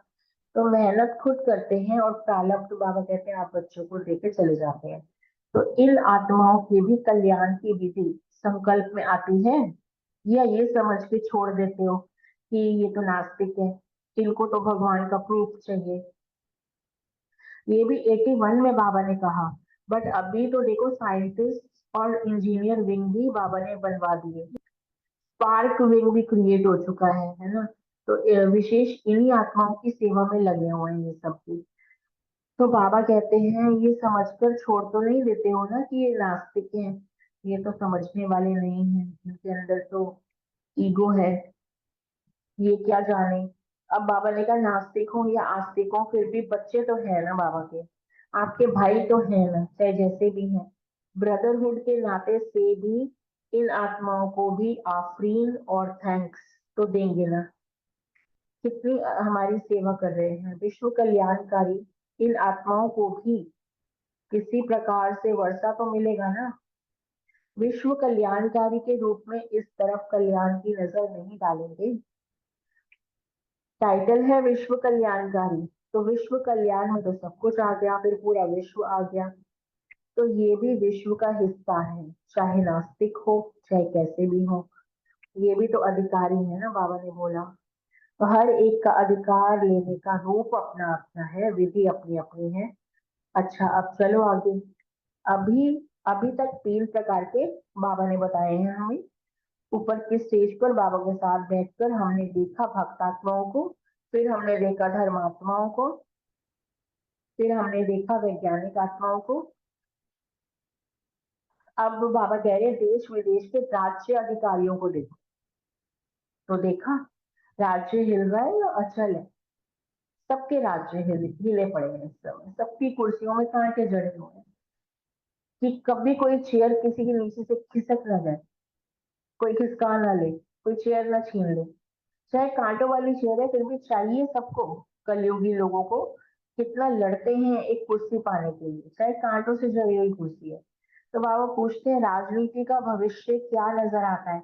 तो मेहनत खुद करते हैं और प्रारब्ध बाबा कहते हैं आप बच्चों को देके चले जाते हैं। तो इन आत्माओं के भी कल्याण की विधि संकल्प में आती है, या ये समझ के छोड़ देते हो कि ये तो नास्तिक है, इनको तो भगवान का प्रूफ चाहिए। ये भी 81 में बाबा ने कहा। बट अभी तो देखो साइंटिस्ट और इंजीनियर विंग भी बाबा ने बनवा दिए, स्पार्क विंग भी क्रिएट हो चुका है ना। तो विशेष इन्हीं आत्माओं की सेवा में लगे हुए हैं ये सब भी। तो बाबा कहते हैं ये समझकर छोड़ तो नहीं देते हो ना कि ये नास्तिक हैं, ये तो समझने वाले नहीं हैं, इनके अंदर तो ईगो है, ये क्या जाने। अब बाबा ने कहा नास्तिक हो या आस्तिक हो फिर भी बच्चे तो है ना बाबा के, आपके भाई तो है ना, चाहे जैसे भी हैं। ब्रदरहुड के नाते से भी इन आत्माओं को भी आफरीन और थैंक्स तो देंगे ना। कितनी हमारी सेवा कर रहे हैं। विश्व कल्याणकारी इन आत्माओं को भी किसी प्रकार से वर्षा तो मिलेगा ना। विश्व कल्याणकारी के रूप में इस तरफ कल्याण की नजर नहीं डालेंगे। टाइटल है विश्व कल्याणकारी, तो विश्व कल्याण में तो सब कुछ आ गया, फिर पूरा विश्व आ गया। तो ये भी विश्व का हिस्सा है, चाहे नास्तिक हो चाहे कैसे भी हो, ये भी तो अधिकारी है ना, बाबा ने बोला। तो हर एक का अधिकार लेने का रूप अपना अपना है, विधि अपनी अपनी है। अच्छा अब चलो आगे। अभी अभी तक 3 प्रकार के बाबा ने बताए हैं हमें। ऊपर की स्टेज पर बाबा के साथ बैठकर हमने देखा भक्तात्माओं को, फिर हमने देखा धर्मात्माओं को, फिर हमने देखा वैज्ञानिक आत्माओं को। अब बाबा कह रहे हैं देश विदेश के राज्य अधिकारियों को देखो। तो देखा राज्य हिल रहा है या अचल है? सबके राज्य हिले पड़े हैं इस समय, सबकी कुर्सियों में कांटे जड़े हुए हैं कि कभी कोई चेयर किसी के नीचे से खिसक ना जाए, कोई खिसका ना ले, कोई चेयर ना छीन ले। चाहे कांटों वाली चेयर है फिर भी चाहिए सबको। कलयुगी लोगों को कितना लड़ते हैं एक कुर्सी पाने के लिए, चाहे कांटों से जड़ी हुई कुर्सी है। तो बाबा पूछते हैं राजनीति का भविष्य क्या नजर आता है?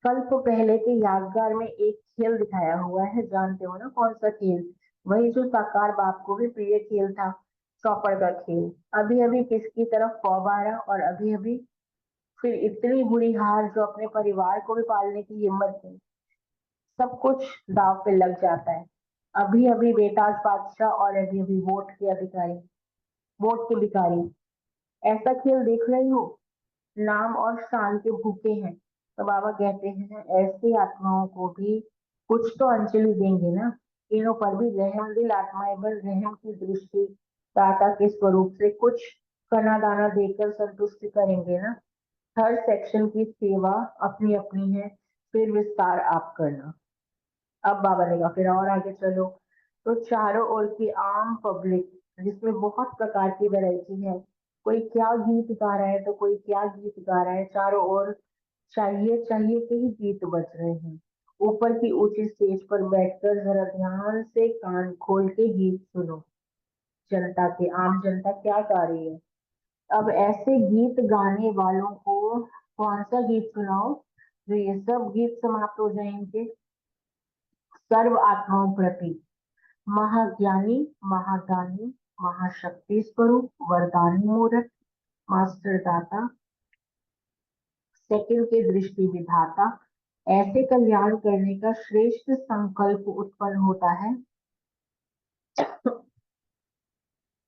कल्प पहले के यादगार में एक खेल दिखाया हुआ है, जानते हो ना कौन सा खेल? वही जो साकार बाप को भी प्रिय खेल था, चौपड़ का खेल। अभी अभी किसकी तरफ खौफ आ रहा, और अभी अभी फिर इतनी बुरी हार जो अपने परिवार को भी पालने की हिम्मत नहीं, सब कुछ दांव पे लग जाता है। अभी अभी बेताज बादशाह और अभी अभी वोट के अधिकारी, वोट के भिखारी। ऐसा खेल देख रही हो, नाम और शान के भूखे हैं। तो बाबा कहते हैं ऐसी आत्माओं को भी कुछ तो अंजलि देंगे ना। इन्हों पर भी रहमदिल आत्माएं बस रहम की दृष्टि दाता के स्वरूप से कुछ कना दाना देकर संतुष्ट करेंगे ना। हर सेक्शन की सेवा अपनी अपनी है, फिर विस्तार आप करना। अब बाबा ने कहा फिर और आगे चलो। तो चारों ओर की आम पब्लिक जिसमें बहुत प्रकार की वैरायटी है, कोई क्या गीत गा रहा है तो कोई क्या गीत गा रहा है, चारों ओर चाहिए चाहिए के ही गीत बज रहे हैं। ऊपर की ऊंची स्टेज पर बैठकर जरा ध्यान से कान खोल के गीत सुनो। जनता के आम जनता क्या गा रही है। अब ऐसे गीत गाने वालों को कौन सा गीत सुनाओ जो ये सब गीत समाप्त हो जाएंगे। सर्व आत्माओं प्रति महाज्ञानी, महादानी, महाशक्ति स्वरूप, वरदानी मूर्त, मास्टर दाता, सेकंड के दृष्टि विधाता, ऐसे कल्याण करने का श्रेष्ठ संकल्प उत्पन्न होता है।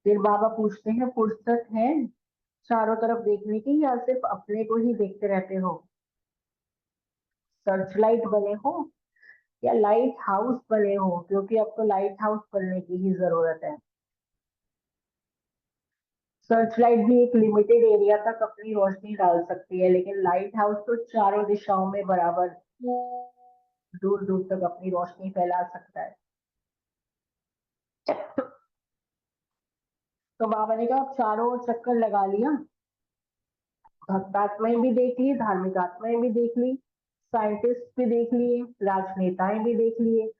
फिर बाबा पूछते हैं फुर्सत है चारों तरफ देखने की या सिर्फ अपने को ही देखते रहते हो? सर्च लाइट बने हो या लाइट हाउस बने हो? क्योंकि अब तो लाइट हाउस बनने की ही जरूरत है। सर्च लाइट भी एक लिमिटेड एरिया तक अपनी रोशनी डाल सकती है, लेकिन लाइट हाउस तो चारों दिशाओं में बराबर दूर दूर तक अपनी रोशनी फैला सकता है। तो बाबा ने कहा अब चारों ओर चक्कर लगा लिया, भक्त आत्माएं भी देख ली, धार्मिक आत्माएं भी देख ली, साइंटिस्ट भी देख लिए, राजनेताएं भी देख लिए,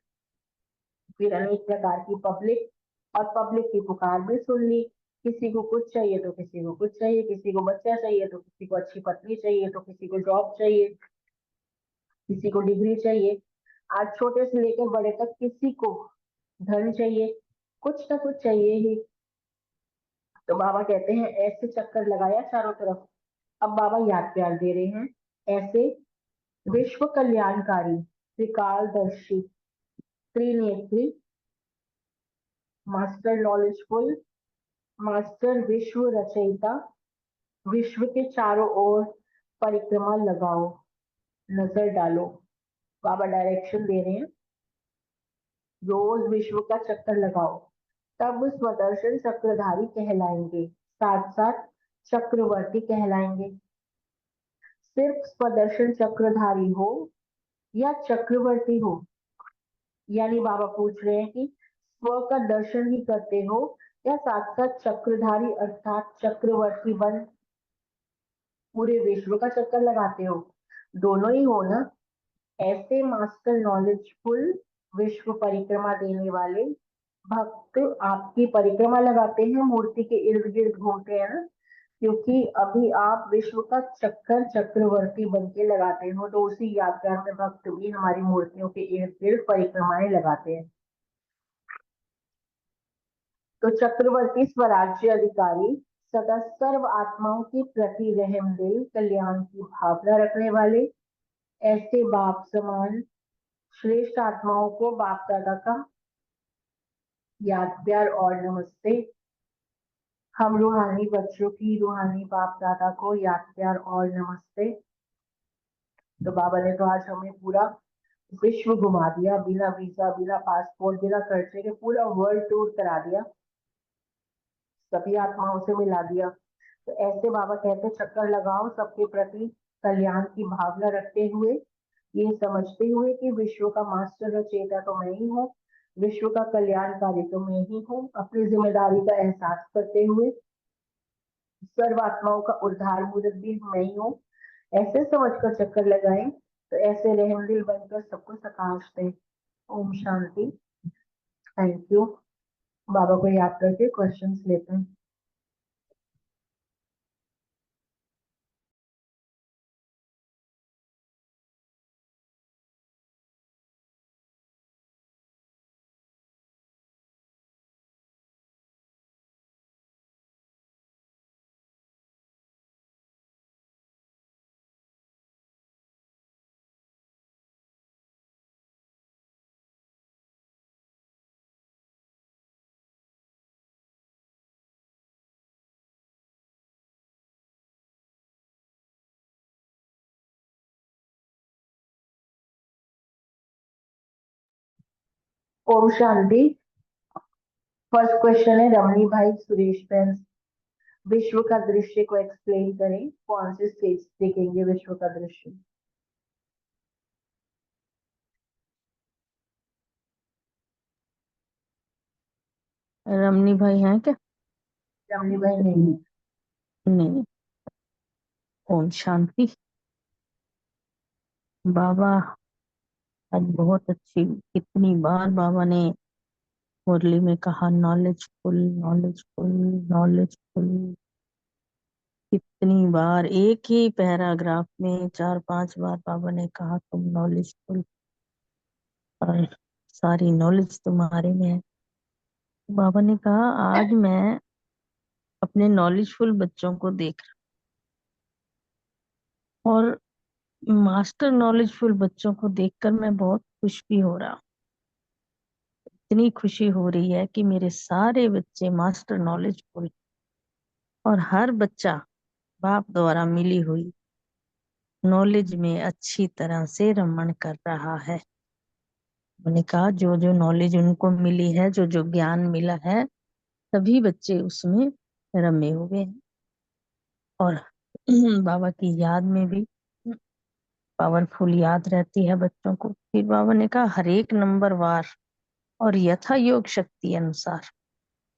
फिर अनेक प्रकार की पब्लिक और पब्लिक की पुकार भी सुन ली। किसी को कुछ चाहिए तो किसी को कुछ चाहिए, किसी को बच्चा चाहिए तो किसी को अच्छी पत्नी चाहिए, तो किसी को जॉब चाहिए, किसी को डिग्री चाहिए। आज छोटे से लेकर बड़े तक किसी को धन चाहिए, कुछ ना कुछ चाहिए ही। तो बाबा कहते हैं ऐसे चक्कर लगाया चारों तरफ। अब बाबा याद प्यार दे रहे हैं। ऐसे विश्व कल्याणकारी, त्रिकालदर्शी, त्रिनेत्री, मास्टर नॉलेजफुल, मास्टर विश्व रचयिता, विश्व के चारों ओर परिक्रमा लगाओ, नजर डालो। बाबा डायरेक्शन दे रहे हैं, रोज विश्व का चक्कर लगाओ, तब स्वदर्शन चक्रधारी कहलाएंगे, साथ साथ चक्रवर्ती कहलाएंगे। सिर्फ स्वदर्शन चक्रधारी हो या चक्रवर्ती हो, यानी बाबा पूछ रहे हैं कि स्व का दर्शन ही करते हो या साथ साथ चक्रधारी अर्थात चक्रवर्ती बन पूरे विश्व का चक्कर लगाते हो? दोनों ही हो ना। ऐसे मास्टर नॉलेजफुल, विश्व परिक्रमा देने वाले भक्त आपकी परिक्रमा लगाते हैं, मूर्ति के इर्द गिर्द घूमते हैं ना, क्योंकि अभी आप विश्व का चक्कर चक्रवर्ती बन के लगाते हो। तो उसी यात्रा में भक्त भी हमारी मूर्तियों के इर्द गिर्द परिक्रमाएं लगाते हैं। तो चक्रवर्ती स्वराज्य अधिकारी, सदा सर्व आत्माओं के प्रति रहमदिल, कल्याण की भावना रखने वाले, ऐसे बाप समान श्रेष्ठ आत्माओं को बाप दादा का याद प्यार और नमस्ते। हम रूहानी बच्चों की रूहानी बाप दादा को याद प्यार और नमस्ते। तो बाबा ने तो आज हमें पूरा विश्व घुमा दिया, बिना वीजा, बिना पासपोर्ट, बिना खर्चे के पूरा वर्ल्ड टूर करा दिया, सभी आत्माओं से मिला दिया। तो ऐसे बाबा कहते चक्कर लगाओ सबके प्रति कल्याण की भावना रखते हुए, ये समझते हुए कि विश्व का मास्टर रचयिता तो मैं ही हूँ, विश्व का कल्याणकारी तो मैं ही हूँ। अपनी जिम्मेदारी का एहसास करते हुए सर्व आत्माओं का उद्धार मूर्त भी मैं ही हूँ, ऐसे समझकर चक्कर लगाएं। तो ऐसे रहमदिल बनकर सबको सकाश दें। ओम शांति। Thank you. बाबा को याद करके क्वेश्चंस लेते हैं। ओम शांति। फर्स्ट क्वेश्चन है रमणी भाई सुरेश बहन, विश्व का दृश्य को एक्सप्लेन करें, कौन से स्टेज देखेंगे विश्व का दृश्य? रमनी भाई हैं क्या? रमणी भाई नहीं है। नहीं। ओम शांति। बाबा आज बहुत अच्छी, कितनी बार बाबा ने मुरली में कहा नॉलेजफुल नॉलेजफुल नॉलेजफुल, कितनी बार एक ही पैराग्राफ में 4-5 बार बाबा ने कहा तुम नॉलेजफुल और सारी नॉलेज तुम्हारे में है। बाबा ने कहा आज मैं अपने नॉलेजफुल बच्चों को देख रहा हूं और मास्टर नॉलेजफुल बच्चों को देखकर मैं बहुत खुश भी हो रहा हूँ। इतनी खुशी हो रही है कि मेरे सारे बच्चे मास्टर नॉलेजफुल और हर बच्चा बाप द्वारा मिली हुई नॉलेज में अच्छी तरह से रमण कर रहा है। उन्होंने कहा जो जो नॉलेज उनको मिली है, जो जो ज्ञान मिला है, सभी बच्चे उसमें रमे हुए हैं और बाबा की याद में भी पावरफुल याद रहती है बच्चों को। फिर बाबा ने कहा हर एक नंबर वार और यथा योग शक्ति अनुसार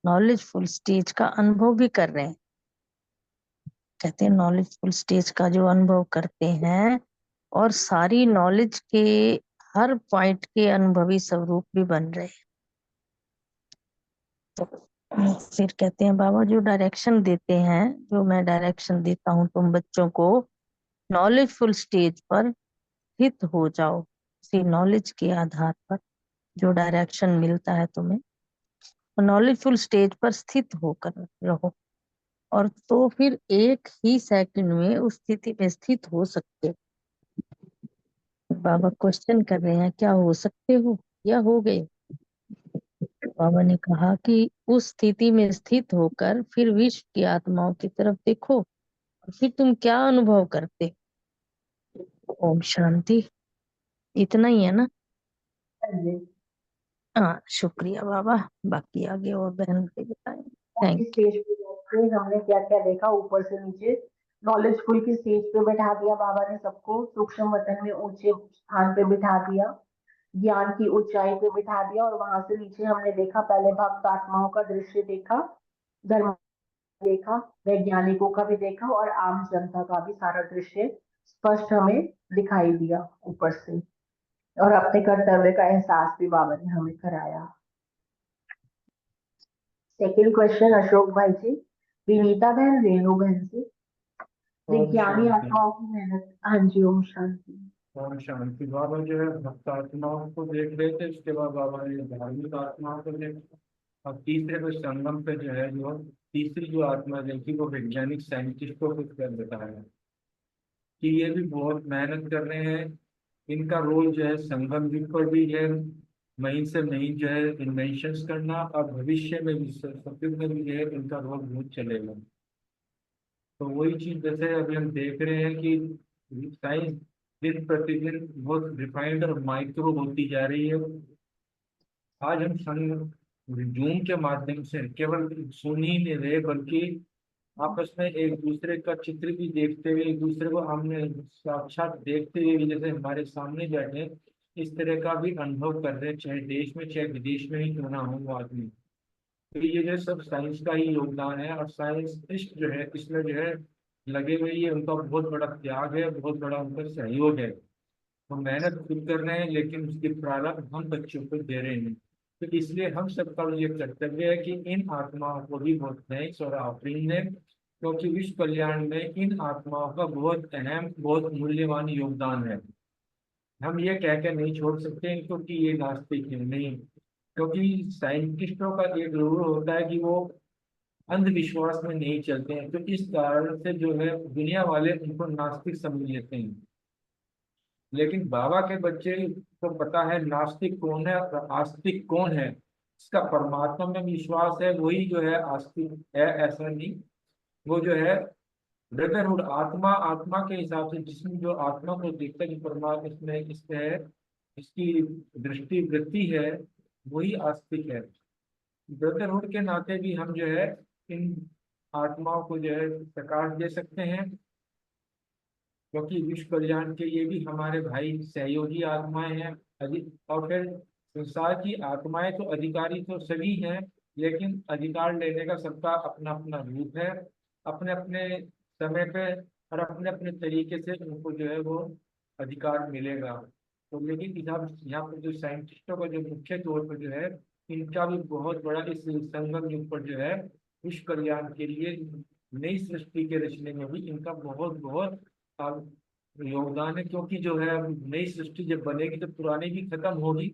नॉलेजफुल स्टेज का अनुभव भी कर रहे हैं। कहते हैं नॉलेजफुल स्टेज का जो अनुभव करते हैं और सारी नॉलेज के हर पॉइंट के अनुभवी स्वरूप भी बन रहे हैं। तो फिर कहते हैं बाबा जो डायरेक्शन देते हैं, जो मैं डायरेक्शन देता हूँ तुम बच्चों को, नॉलेजफुल स्टेज पर स्थित हो जाओ। उसी नॉलेज के आधार पर जो डायरेक्शन मिलता है तुम्हें, नॉलेजफुल स्टेज पर स्थित होकर रहो और तो फिर एक ही सेकंड में उस स्थिति में स्थित हो सकते हो। बाबा क्वेश्चन कर रहे हैं क्या हो सकते हो या हो गए। बाबा ने कहा कि उस स्थिति में स्थित होकर फिर विश्व की आत्माओं की तरफ देखो और फिर तुम क्या अनुभव करते। ओम शांति। इतना ही है ना। हाँ जी। हाँ शुक्रिया बाबा, बाकी आगे और बहन के बताएंगे। इस थैंक स्टेज पे बैठे हमने क्या क्या देखा, ऊपर से नीचे नॉलेजफुल की स्टेज पे बैठा दिया बाबा ने सबको, सूक्ष्म वतन में ऊंचे स्थान पे बिठा दिया, ज्ञान की ऊंचाई पे बिठा दिया, और वहां से नीचे हमने देखा पहले भक्त आत्माओं का दृश्य देखा, धर्म देखा, वैज्ञानिकों का भी देखा और आम जनता का भी सारा दृश्य स्पष्ट हमें दिखाई दिया ऊपर से, और अपने कर्तव्य का एहसास भी बाबा ने हमें कराया। सेकंड क्वेश्चन अशोक भाई जी, विनीता बहन, रेणु बहन से, ओम विज्ञानी शांति। आत्माओं की मेहनत। हाँ जी, ओम शांति। ओम शांति। बाबा जो है भक्त आत्माओं को देख रहे थे, उसके बाद बाबा ने धार्मिक आत्माओं को देखा, अब तीसरे पे संगम पे जो है जो तीसरी जो आत्मा देखी वो वैज्ञानिक साइंटिस्टों को कर बताया कि ये भी बहुत मेहनत कर रहे हैं। इनका रोल जो है संगम युग पर भी है, महीन से महीन जो है इन्वेंशंस करना, और भविष्य में भी सतयुग में भी जो है इनका रोल बहुत चलेगा। तो वही चीज जैसे अभी हम देख रहे हैं कि साइंस दिन प्रतिदिन बहुत रिफाइंड और माइक्रो होती जा रही है। आज हम जूम के माध्यम से केवल सुन ही नहीं रहे, बल्कि आपस में एक दूसरे का चित्र भी देखते हुए, एक दूसरे को हमने साक्षात देखते हुए भी जैसे हमारे सामने बैठे हैं, इस तरह का भी अनुभव कर रहे हैं, चाहे देश में चाहे विदेश में ही क्यों ना हो वो आदमी। तो ये जो सब साइंस का ही योगदान है, और साइंटिस्ट जो है इसमें जो है लगे हुए, ये उनका बहुत बड़ा त्याग है, बहुत बड़ा उनका सहयोग है। वो मेहनत खुद कर रहे हैं लेकिन उसकी प्रारंभ हम बच्चों को दे रहे हैं। तो इसलिए हम सबका ये कर्तव्य है कि इन आत्माओं को भी बहुत थैंक्स और आफरीन है, क्योंकि विश्व कल्याण में इन आत्माओं का बहुत अहम, बहुत मूल्यवान योगदान है। हम ये कह के नहीं छोड़ सकते क्योंकि ये नास्तिक है, नहीं, क्योंकि साइंटिस्टों का एक जरूर होता है कि वो अंधविश्वास में नहीं चलते हैं, तो इस कारण से जो है दुनिया वाले उनको नास्तिक समझ लेते हैं। लेकिन बाबा के बच्चे को पता है नास्तिक कौन है और आस्तिक कौन है। इसका परमात्मा में विश्वास है, वही जो है आस्तिक है, ऐसा नहीं। वो जो है ब्रदरहुड, आत्मा आत्मा के हिसाब से जिसमें जो आत्मा को देखता है कि परमात्मा इसमें इसमें है, इसकी दृष्टि वृत्ति है, वही आस्तिक है। ब्रदरहुड के नाते भी हम जो है इन आत्माओं को जो है प्रकाश दे सकते हैं, क्योंकि विश्व कल्याण के ये भी हमारे भाई सहयोगी आत्माएं हैं। और फिर संसार की आत्माएं तो अधिकारी तो सभी हैं, लेकिन अधिकार लेने का सबका अपना अपना रूप है, अपने अपने समय पे और अपने अपने तरीके से उनको जो है वो अधिकार मिलेगा। तो लेकिन यहाँ पर जो साइंटिस्टों का जो मुख्य तौर पर जो है इनका भी बहुत बड़ा इस संगम युग पर जो है विश्व कल्याण के लिए नई सृष्टि के रचने में भी इनका बहुत बहुत योगदान है। क्योंकि जो है अब नई सृष्टि जब बनेगी तो पुरानी भी खत्म होगी,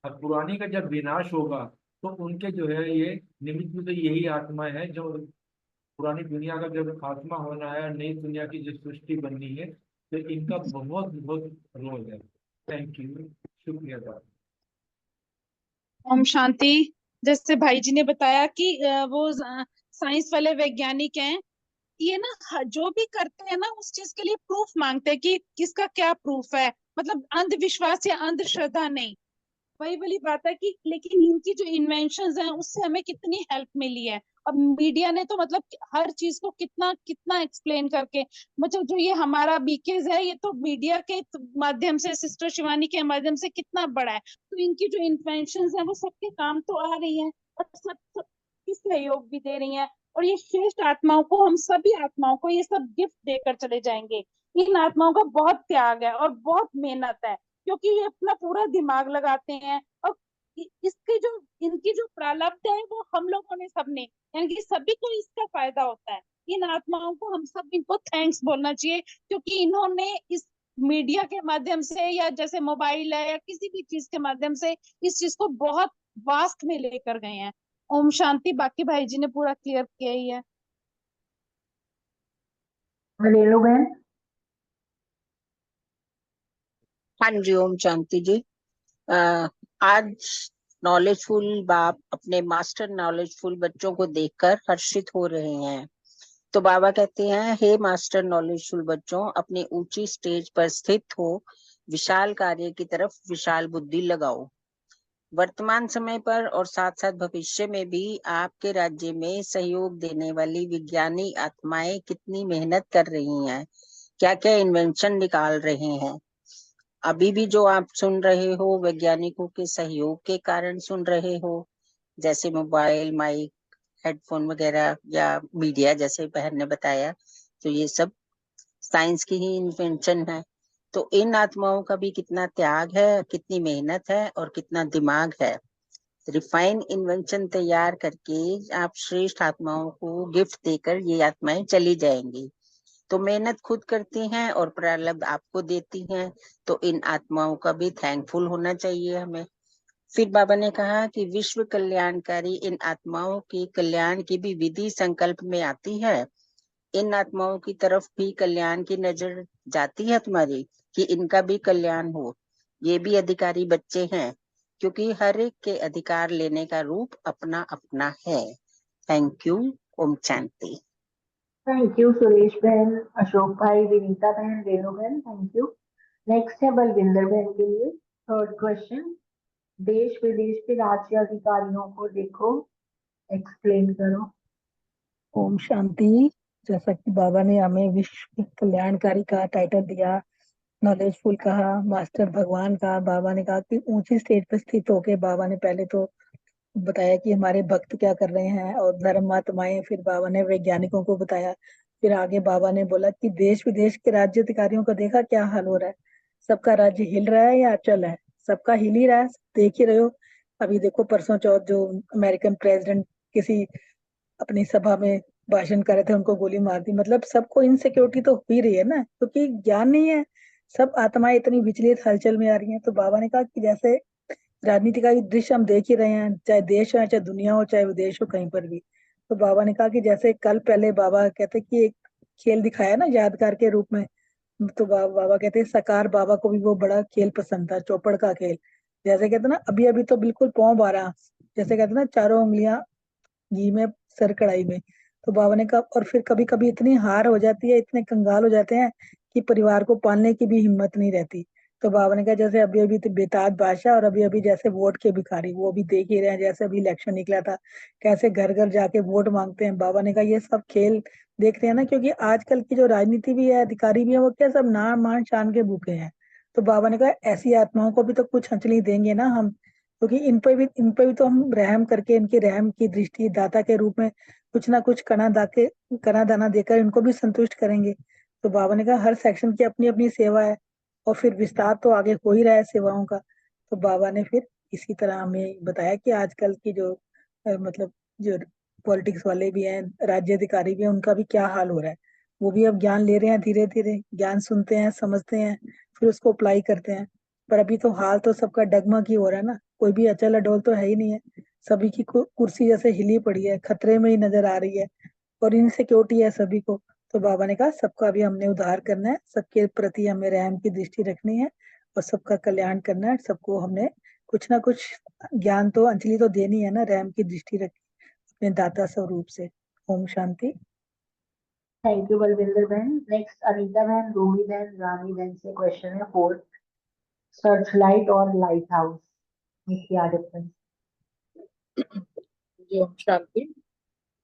और पुरानी का जब विनाश होगा तो उनके जो है ये निमित्त में तो यही आत्माएं हैं जो पुरानी दुनिया का जब खात्मा होना है और नई दुनिया की जो सृष्टि बननी है, तो इनका बहुत बहुत रोल है। थैंक यू, शुक्रिया बाबा। ओम शांति। जैसे भाई जी ने बताया कि वो साइंस वाले वैज्ञानिक हैं, ये ना जो भी करते हैं ना उस चीज के लिए प्रूफ मांगते हैं कि किसका क्या प्रूफ है, मतलब अंधविश्वास या अंधश्रद्धा नहीं। वही वाली बात है कि लेकिन इनकी जो इन्वेंशंस हैं उससे हमें कितनी हेल्प मिली है। और मीडिया ने तो मतलब हर चीज को कितना कितना एक्सप्लेन करके, मतलब जो ये हमारा बीकेज है ये तो मीडिया के माध्यम से, सिस्टर शिवानी के माध्यम से कितना बड़ा है। तो इनकी जो इन्वेंशंस हैं वो सबके काम तो आ रही हैं और सब सबकी सहयोग भी दे रही हैं। और ये श्रेष्ठ आत्माओं को, हम सभी आत्माओं को ये सब गिफ्ट देकर चले जाएंगे। इन आत्माओं का बहुत त्याग है और बहुत मेहनत है, क्योंकि ये अपना पूरा दिमाग लगाते हैं। और इसके जो इनकी जो प्रारब्ध है वो हम लोगों ने सबने, यानी कि सभी को इसका फायदा होता है। इन आत्माओं को हम सब इनको थैंक्स बोलना चाहिए, क्योंकि इन्होंने इस मीडिया के माध्यम से या जैसे मोबाइल है या किसी भी चीज के माध्यम से इस चीज को बहुत वास्ट में लेकर गए हैं। ओम शांति। बाकी भाई जी ने पूरा क्लियर किया ही है। रेणु बहन। हाँ जी, ओम शांति जी। आज नॉलेजफुल बाप अपने मास्टर नॉलेजफुल बच्चों को देखकर हर्षित हो रहे हैं। तो बाबा कहते हैं, हे मास्टर नॉलेजफुल बच्चों, अपनी ऊंची स्टेज पर स्थित हो, विशाल कार्य की तरफ विशाल बुद्धि लगाओ। वर्तमान समय पर और साथ साथ भविष्य में भी आपके राज्य में सहयोग देने वाली विज्ञानी आत्माएं कितनी मेहनत कर रही हैं, क्या क्या इन्वेंशन निकाल रहे हैं। अभी भी जो आप सुन रहे हो वैज्ञानिकों के सहयोग के कारण सुन रहे हो, जैसे मोबाइल, माइक, हेडफोन वगैरह या मीडिया, जैसे बहन ने बताया, तो ये सब साइंस की ही इन्वेंशन है। तो इन आत्माओं का भी कितना त्याग है, कितनी मेहनत है और कितना दिमाग है। रिफाइन इन्वेंशन तैयार करके आप श्रेष्ठ आत्माओं को गिफ्ट देकर ये आत्माएं चली जाएंगी। तो मेहनत खुद करती हैं और प्रारब्ध आपको देती हैं। तो इन आत्माओं का भी थैंकफुल होना चाहिए हमें। फिर बाबा ने कहा कि विश्व कल्याणकारी इन आत्माओं के कल्याण की भी विधि संकल्प में आती है। इन आत्माओं की तरफ भी कल्याण की नजर जाती है तुम्हारी, कि इनका भी कल्याण हो। ये भी अधिकारी बच्चे हैं, क्योंकि हर एक के अधिकार लेने का रूप अपना अपना है। Thank you. ओम शांति। थैंक यू सुरेश बहन, अशोक भाई, विनीता बहन, रेणु बहन, थैंक यू। नेक्स्ट है बलविंदर बहन के लिए। थर्ड क्वेश्चन, देश विदेश के राज्य अधिकारियों को देखो, एक्सप्लेन करो। ओम शांति। जैसा कि बाबा ने हमें विश्व कल्याणकारी का टाइटल दिया, नॉलेजफुल कहा, मास्टर भगवान का, बाबा ने कहा कि ऊंची स्टेज पर स्थित होके बाबा ने पहले तो बताया कि हमारे भक्त क्या कर रहे हैं और धर्मात्माएं, फिर बाबा ने वैज्ञानिकों को बताया। फिर आगे बाबा ने बोला कि देश विदेश के राज्य अधिकारियों का देखा क्या हाल हो रहा है, सबका राज्य हिल रहा है या अचल है, सबका हिल ही रहा है, देख ही रहे हो। अभी देखो परसों चौथ जो अमेरिकन प्रेसिडेंट किसी अपनी सभा में भाषण कर रहे थे, उनको गोली मार दी। मतलब सबको इनसिक्योरिटी तो हो ही रही है ना, क्योंकि ज्ञान नहीं है। सब आत्माएं इतनी विचलित हलचल में आ रही हैं। तो बाबा ने कहा कि जैसे राजनीति का ये दृश्य हम देख ही रहे हैं, चाहे देश हो, चाहे दुनिया हो, चाहे विदेश हो, कहीं पर भी। तो बाबा ने कहा कि जैसे कल पहले बाबा कहते कि एक खेल दिखाया ना यादगार के रूप में, तो बाबा कहते हैं सकार बाबा को भी वो बड़ा खेल पसंद था, चौपड़ का खेल। जैसे कहते ना अभी अभी तो बिल्कुल पाँव बारह, जैसे कहते ना चारों उंगलियां घी में, सर कढ़ाई में। तो बाबा ने कहा, और फिर कभी कभी इतनी हार हो जाती है, इतने कंगाल हो जाते हैं कि परिवार को पालने की भी हिम्मत नहीं रहती। तो बाबा ने कहा जैसे अभी अभी तो बेताज बादशाह और अभी अभी जैसे वोट के भिखारी, वो भी देख ही रहे हैं, जैसे अभी इलेक्शन निकला था कैसे घर घर जाके वोट मांगते हैं। बाबा ने कहा ये सब खेल देख रहे हैं ना, क्योंकि आजकल की जो राजनीति भी है, अधिकारी भी है, वो क्या सब नाम मान शान के भूखे हैं। तो बाबा ने कहा ऐसी आत्माओं को भी तो कुछ अंजलि देंगे ना हम, क्योंकि इन पे भी तो हम रहम करके, इनकी रहम की दृष्टि दाता के रूप में कुछ ना कुछ कणा दाना देकर इनको भी संतुष्ट करेंगे। तो बाबा ने कहा हर सेक्शन की अपनी अपनी सेवा है, और फिर विस्तार तो आगे हो ही रहा है सेवाओं का। तो बाबा ने फिर इसी तरह हमें बताया कि आजकल की जो मतलब जो पॉलिटिक्स वाले भी हैं, राज्य अधिकारी भी हैं, उनका भी क्या हाल हो रहा है। वो भी अब ज्ञान ले रहे हैं, धीरे धीरे ज्ञान सुनते हैं, समझते हैं, फिर उसको अप्लाई करते हैं। पर अभी तो हाल तो सबका डगमग ही हो रहा है ना, कोई भी अचल अडोल तो है ही नहीं है। सभी की कुर्सी जैसे हिली पड़ी है, खतरे में ही नजर आ रही है, और इनसिक्योरिटी है सभी को। तो बाबा ने कहा सबका भी हमने उद्धार करना है, सबके प्रति हमें रहम की दृष्टि रखनी है, और सबका कल्याण करना है। सबको हमने कुछ ना कुछ ज्ञान तो अंजलि तो देनी है ना, रहम की दृष्टि रख अपने दाता स्वरूप से। ओम शांति। थैंक यू बलविंदर बहन। नेक्स्ट अनीता बहन, रूमी बहन, रानी बहन से क्वेश्चन है 4, सर्च लाइट और लाइट हाउस में क्या डिफरेंस? जी ओम शांति।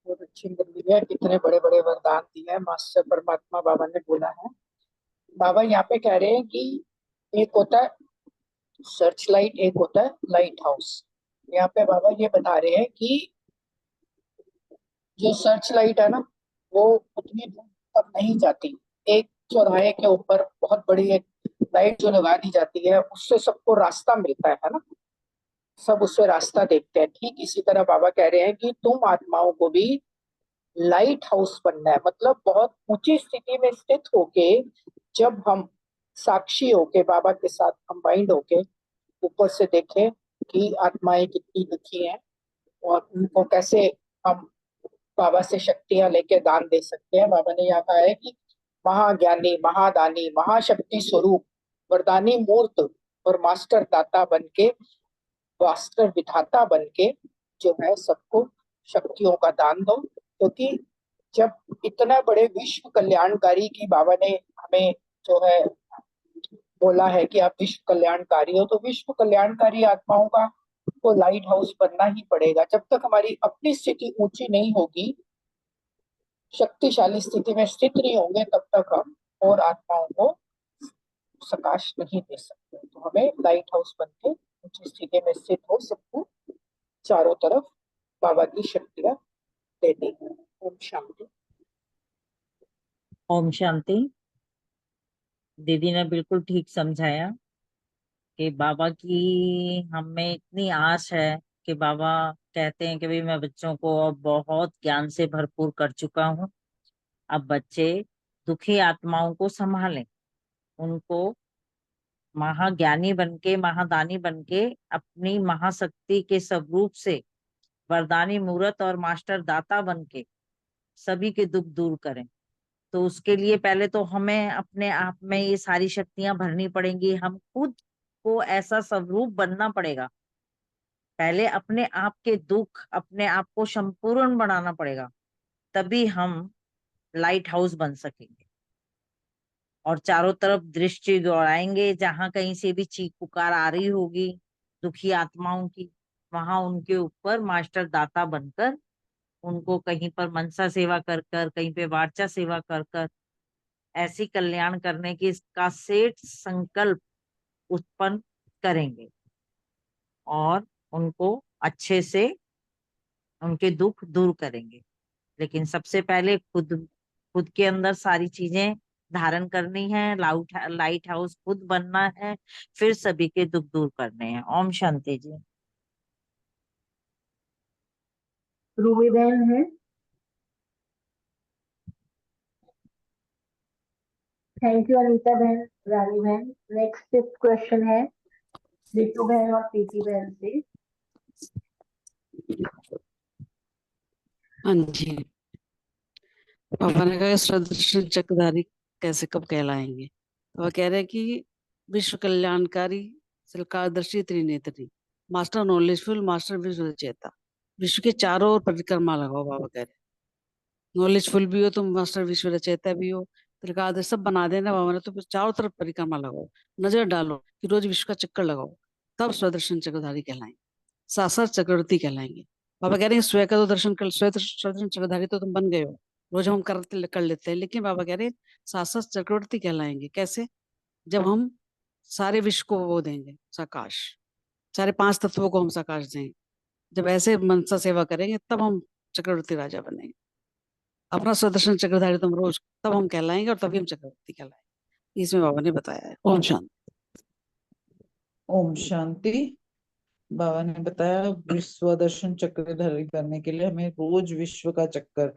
बहुत अच्छी मुरली है, कितने बड़े बड़े वरदान दिए हैं मास्टर परमात्मा बाबा ने बोला है। बाबा यहाँ पे कह रहे हैं कि एक होता है सर्च लाइट, एक होता है लाइट हाउस। यहाँ पे बाबा ये बता रहे हैं कि जो सर्च लाइट है ना, वो उतनी दूर तक नहीं जाती। एक चौराहे के ऊपर बहुत बड़ी एक लाइट जो लगा दी जाती है, उससे सबको रास्ता मिलता है ना, सब उससे रास्ता देखते हैं। ठीक इसी तरह बाबा कह रहे हैं कि तुम आत्माओं को भी लाइट हाउस बनना है, मतलब बहुत ऊंची स्थिति में स्थित होके जब हम साक्षी होके बाबा के साथ कंबाइंड होके ऊपर से देखें कि आत्माएं कितनी दुखी हैं और उनको कैसे हम बाबा से शक्तियां लेके दान दे सकते हैं। बाबा ने यहाँ कहा है कि महाज्ञानी, महादानी, महाशक्ति स्वरूप, वरदानी मूर्त और मास्टर दाता बन के, वास्तर विधाता बन के जो है सबको शक्तियों का दान दो। क्योंकि जब इतना बड़े विश्व कल्याणकारी की बाबा ने हमें जो है बोला है कि आप विश्व कल्याणकारी हो, तो विश्व कल्याणकारी आत्माओं का को लाइट हाउस बनना ही पड़ेगा। जब तक हमारी अपनी स्थिति ऊंची नहीं होगी, शक्तिशाली स्थिति में स्थित नहीं होंगे, तब तक हम और आत्माओं को प्रकाश नहीं दे सकते। तो हमें लाइट हाउस बन के ऊंची स्थिति में स्थित हो, सबको चारों तरफ बाबा की शक्तियां देनी है। ओम शांति। ओम शांति। दीदी ने बिल्कुल ठीक समझाया कि बाबा की हमें इतनी आस है कि बाबा कहते हैं कि भाई मैं बच्चों को अब बहुत ज्ञान से भरपूर कर चुका हूँ, अब बच्चे दुखी आत्माओं को संभालें, उनको महाज्ञानी बनके, महादानी बनके, अपनी महाशक्ति के स्वरूप से वरदानी मूर्त और मास्टर दाता बनके सभी के दुख दूर करें। तो उसके लिए पहले तो हमें अपने आप में ये सारी शक्तियां भरनी पड़ेंगी, हम खुद को ऐसा स्वरूप बनना पड़ेगा। पहले अपने आप के दुख, अपने आप को संपूर्ण बनाना पड़ेगा, तभी हम लाइट हाउस बन सकेंगे। और चारों तरफ दृष्टि दौड़ाएंगे, जहां कहीं से भी चीख पुकार आ रही होगी दुखी आत्माओं की, वहां उनके ऊपर मास्टर दाता बनकर, उनको कहीं पर मनसा सेवा कर कर, कहीं पे वाचा सेवा कर कर, ऐसी कल्याण करने की इसका सेठ संकल्प उत्पन्न करेंगे और उनको अच्छे से उनके दुख दूर करेंगे। लेकिन सबसे पहले खुद खुद के अंदर सारी चीजें धारण करनी है, लाइट हाउस खुद बनना है, फिर सभी के दुख दूर करने हैं। ओम शांति जी। रूमी बहन है। थैंक यू अनीता बहन, रानी बहन। नेक्स्ट क्वेश्चन है रितु बहन और प्रीति बहन से। हाँ जी। पापा ने कहा सदृश चक्रधारी कैसे कब कहलाएंगे, तो वह कह रहे हैं कि विश्व कल्याणकारी, सरकारदर्शी, त्रिनेत्री, मास्टर नॉलेजफुल, मास्टर विश्व चेता, विश्व के चारों ओर परिक्रमा लगाओ। बाबा कह रहे हैं नॉलेजफुल भी हो तुम, मास्टर विश्व रचयिता भी हो, त्रिकालदर्शी सब बना देना बाबा ने, तो चारों तरफ परिक्रमा लगाओ, नजर डालो कि रोज विश्व का चक्कर लगाओ, तब स्वदर्शन चक्रधारी कहलाएंगे, साक्षात चक्रवर्ती कहलाएंगे। बाबा कह रहे हैं स्वयं का तो दर्शन कर, स्वदर्शन चक्रधारी तो तुम बन गए हो, रोज हम कर लेते हैं, लेकिन बाबा कह रहे हैं साक्षात चक्रवर्ती कहलाएंगे। कैसे? जब हम सारे विश्व को वो देंगे साकाश, सारे 5 तत्वों को हम साकाश देंगे, जब ऐसे मनसा सेवा करेंगे तब हम चक्रवर्ती राजा बनेंगे। अपना स्वदर्शन चक्रधारी तुम रोज, तब हम कहलाएंगे और तभी हम चक्रवर्ती कहलाएंगे। इसमें बाबा ने बताया है। ओम शांति। ओम शांति। बाबा ने बताया विश्व दर्शन चक्रधारी करने के लिए हमें रोज विश्व का चक्कर,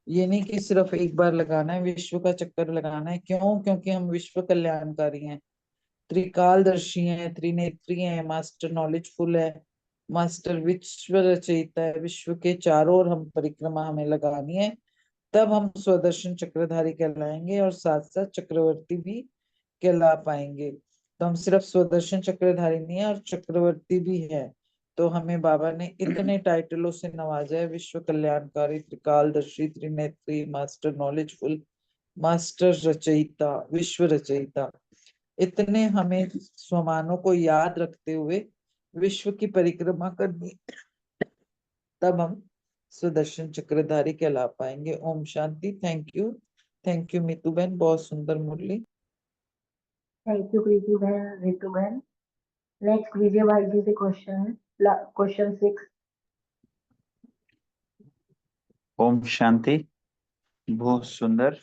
ये नहीं कि सिर्फ एक बार लगाना है, विश्व का चक्कर लगाना है। क्यों? क्योंकि हम विश्व कल्याणकारी हैं, त्रिकालदर्शी हैं, त्रिनेत्री हैं, मास्टर नॉलेजफुल है, मास्टर विश्व रचयिता है। विश्व के चारों ओर हम परिक्रमा हमें लगानी है, तब हम स्वदर्शन चक्रधारी कहलाएंगे और साथ साथ चक्रवर्ती भी कहला पाएंगे। तो हम सिर्फ स्वदर्शन चक्रधारी नहीं है और चक्रवर्ती भी है, तो हमें बाबा ने इतने टाइटलों से नवाजा है, विश्व कल्याणकारी, त्रिकालदर्शी, त्रिनेत्री, मास्टर नॉलेजफुल, मास्टर रचयिता, विश्व रचयिता। इतने हमें स्वमानों को याद रखते हुए विश्व की परिक्रमा करनी, तब हम सुदर्शन चक्रधारी कहला पाएंगे। ओम शांति। थैंक यू मीतू बहन, बहुत सुंदर मुरली। थैंक यू प्रीति बहन, रितु बहन। नेक्स्ट विजय भाई जी से क्वेश्चन है, क्वेश्चन 6। ओम शांति। बहुत सुंदर,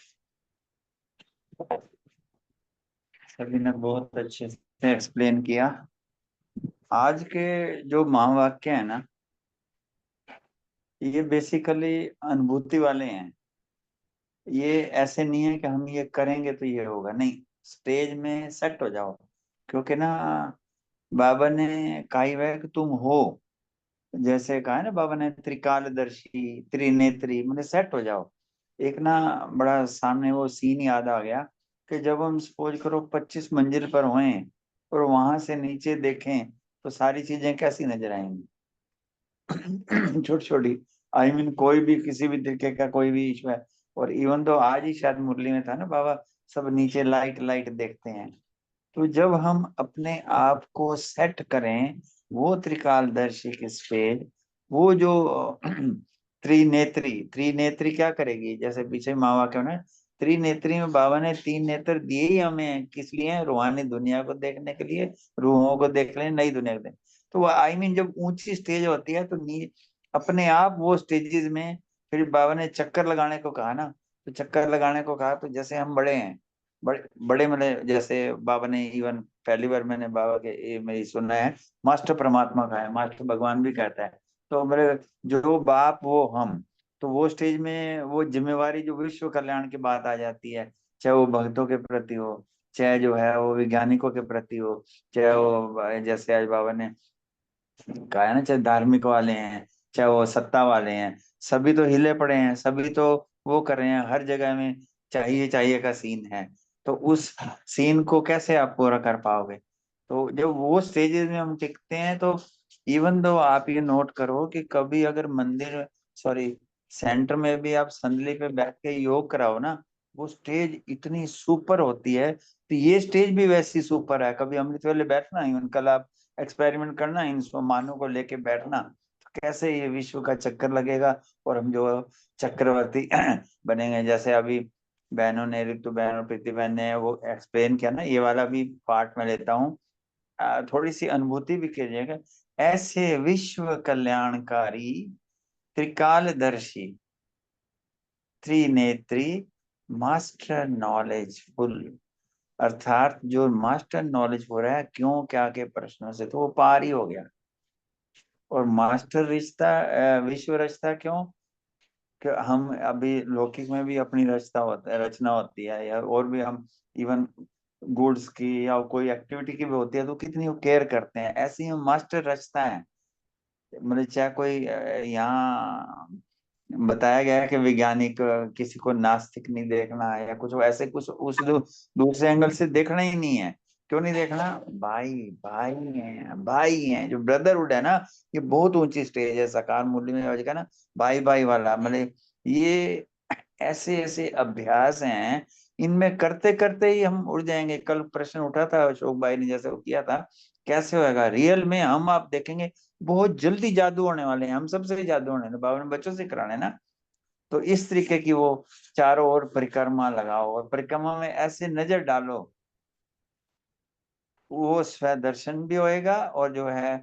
सभी ने बहुत अच्छे से एक्सप्लेन किया। आज के जो महावाक्य है ना, ये बेसिकली अनुभूति वाले हैं। ये ऐसे नहीं है कि हम ये करेंगे तो ये होगा, नहीं। स्टेज में सेट हो जाओ, क्योंकि ना बाबा ने कहा ही है कि तुम हो, जैसे कहा है ना बाबा ने, त्रिकालदर्शी, त्रिनेत्री, मतलब सेट हो जाओ। एक ना बड़ा सामने वो सीन याद आ गया कि जब हम सपोज करो 25 मंजिल पर होए और वहां से नीचे देखें तो सारी चीजें कैसी नजर आएंगी। छोटी छोटी, आई मीन कोई भी किसी भी तरीके का कोई भी इशू है। और इवन तो आज ही शायद मुरली में था ना बाबा, सब नीचे लाइट लाइट देखते हैं। तो जब हम अपने आप को सेट करें वो त्रिकालदर्शी के स्टेज, वो जो त्रिनेत्री, त्रिनेत्री क्या करेगी, जैसे पीछे मावा क्यों ना, त्रिनेत्री में बाबा ने 3 नेत्र दिए ही हमें, किस लिए, रूहानी दुनिया को देखने के लिए, रूहों को देखने, नई दुनिया को देखने। तो आई मीन जब ऊंची स्टेज होती है तो अपने आप वो स्टेजेस में, फिर बाबा ने चक्कर लगाने को कहा ना, तो चक्कर लगाने को कहा तो जैसे हम बड़े हैं, बड़े बड़े मतलब जैसे बाबा ने, इवन पहली बार मैंने बाबा के ये मेरी सुना है, मास्टर परमात्मा का है, मास्टर भगवान भी कहता है। तो मेरे जो बाप वो हम, तो वो स्टेज में वो जिम्मेवारी जो विश्व कल्याण की बात आ जाती है, चाहे वो भक्तों के प्रति हो, चाहे जो है वो वैज्ञानिकों के प्रति हो, चाहे वो जैसे आज बाबा ने कहा है ना, चाहे धार्मिक वाले हैं, चाहे वो सत्ता वाले हैं, सभी तो हिले पड़े हैं, सभी तो वो कर रहे हैं, हर जगह में चाहिए चाहिए का सीन है। तो उस सीन को कैसे आप पूरा कर पाओगे। तो जब वो स्टेजेस में हम टिकते हैं तो इवन दो आप ये नोट करो कि कभी अगर मंदिर, सॉरी, सेंटर में भी आप संदली पे बैठ के योग कराओ ना, वो स्टेज इतनी सुपर होती है। तो ये स्टेज भी वैसी सुपर है। कभी अमृत वेले बैठना, इवन कल आप एक्सपेरिमेंट करना, इन मानों को लेके बैठना, तो कैसे ये विश्व का चक्कर लगेगा और हम जो चक्रवर्ती बनेंगे। जैसे अभी बहनों ने, ऋतु बहन और प्रीति बहन ने वो एक्सप्लेन किया ना, ये वाला भी पार्ट में लेता हूँ, थोड़ी सी अनुभूति भी कीजिएगा। ऐसे विश्व कल्याणकारी, त्रिकालदर्शी, त्रिनेत्री, मास्टर नॉलेजफुल, अर्थात जो मास्टर नॉलेज हो रहा है क्यों क्या के प्रश्नों से, तो वो पार ही हो गया। और मास्टर रिश्ता, विश्व रचता क्यों, कि हम अभी लौकिक में भी अपनी रचता होता है, रचना होती है, या और भी हम इवन गुड्स की या कोई एक्टिविटी की भी होती है तो कितनी वो केयर करते हैं, ऐसे ही हम मास्टर रचता है। मतलब चाहे कोई यहाँ बताया गया है कि वैज्ञानिक किसी को नास्तिक नहीं देखना है या कुछ ऐसे, कुछ उस दूसरे एंगल से देखना ही नहीं है। क्यों नहीं देखना, भाई भाई हैं, भाई हैं, जो ब्रदरहुड है ना, ये बहुत ऊंची स्टेज है। सकार मूल्य में वजह ना, भाई भाई वाला, मतलब ये ऐसे ऐसे अभ्यास हैं, इनमें करते करते ही हम उड़ जाएंगे। कल प्रश्न उठा था अशोक भाई ने, जैसे वो किया था, कैसे होगा रियल में, हम आप देखेंगे बहुत जल्दी जादू होने वाले हैं, हम सबसे जादू होने, बाबा ने बच्चों से कराने ना। तो इस तरीके की वो चारों ओर परिक्रमा लगाओ और परिक्रमा में ऐसे नजर डालो, वो स्व दर्शन भी होएगा और जो है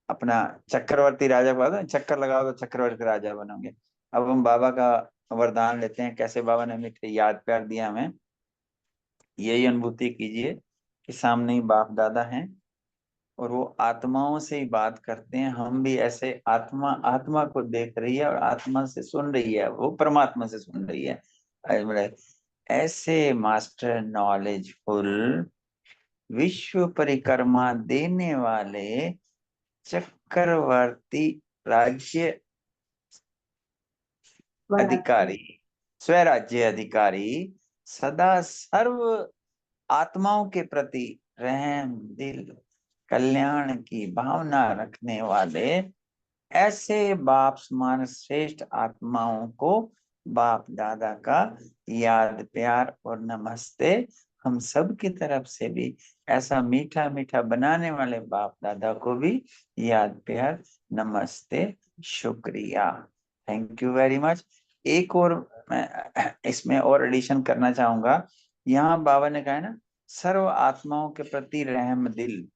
अपना चक्रवर्ती राजा, बाबा चक्कर लगाओ तो चक्रवर्ती राजा बनोगे। अब हम बाबा का वरदान लेते हैं, कैसे बाबा ने हमें याद प्यार दिया, हमें यही अनुभूति कीजिए कि सामने ही बाप दादा हैं और वो आत्माओं से ही बात करते हैं। हम भी ऐसे, आत्मा आत्मा को देख रही है और आत्मा से सुन रही है, वो परमात्मा से सुन रही है। ऐसे मास्टर नॉलेजफुल, विश्व परिक्रमा देने वाले चक्रवर्ती राज्य अधिकारी, स्वराज्य अधिकारी, सदा सर्व आत्माओं के प्रति रहम दिल कल्याण की भावना रखने वाले ऐसे बाप समान श्रेष्ठ आत्माओं को बाप दादा का याद प्यार और नमस्ते। हम सब की तरफ से भी ऐसा मीठा मीठा बनाने वाले बाप दादा को भी याद प्यार नमस्ते शुक्रिया। Thank you very much. एक और मैं इसमें और एडिशन करना चाहूंगा। यहाँ बाबा ने कहा है ना, सर्व आत्माओं के प्रति रहम दिल।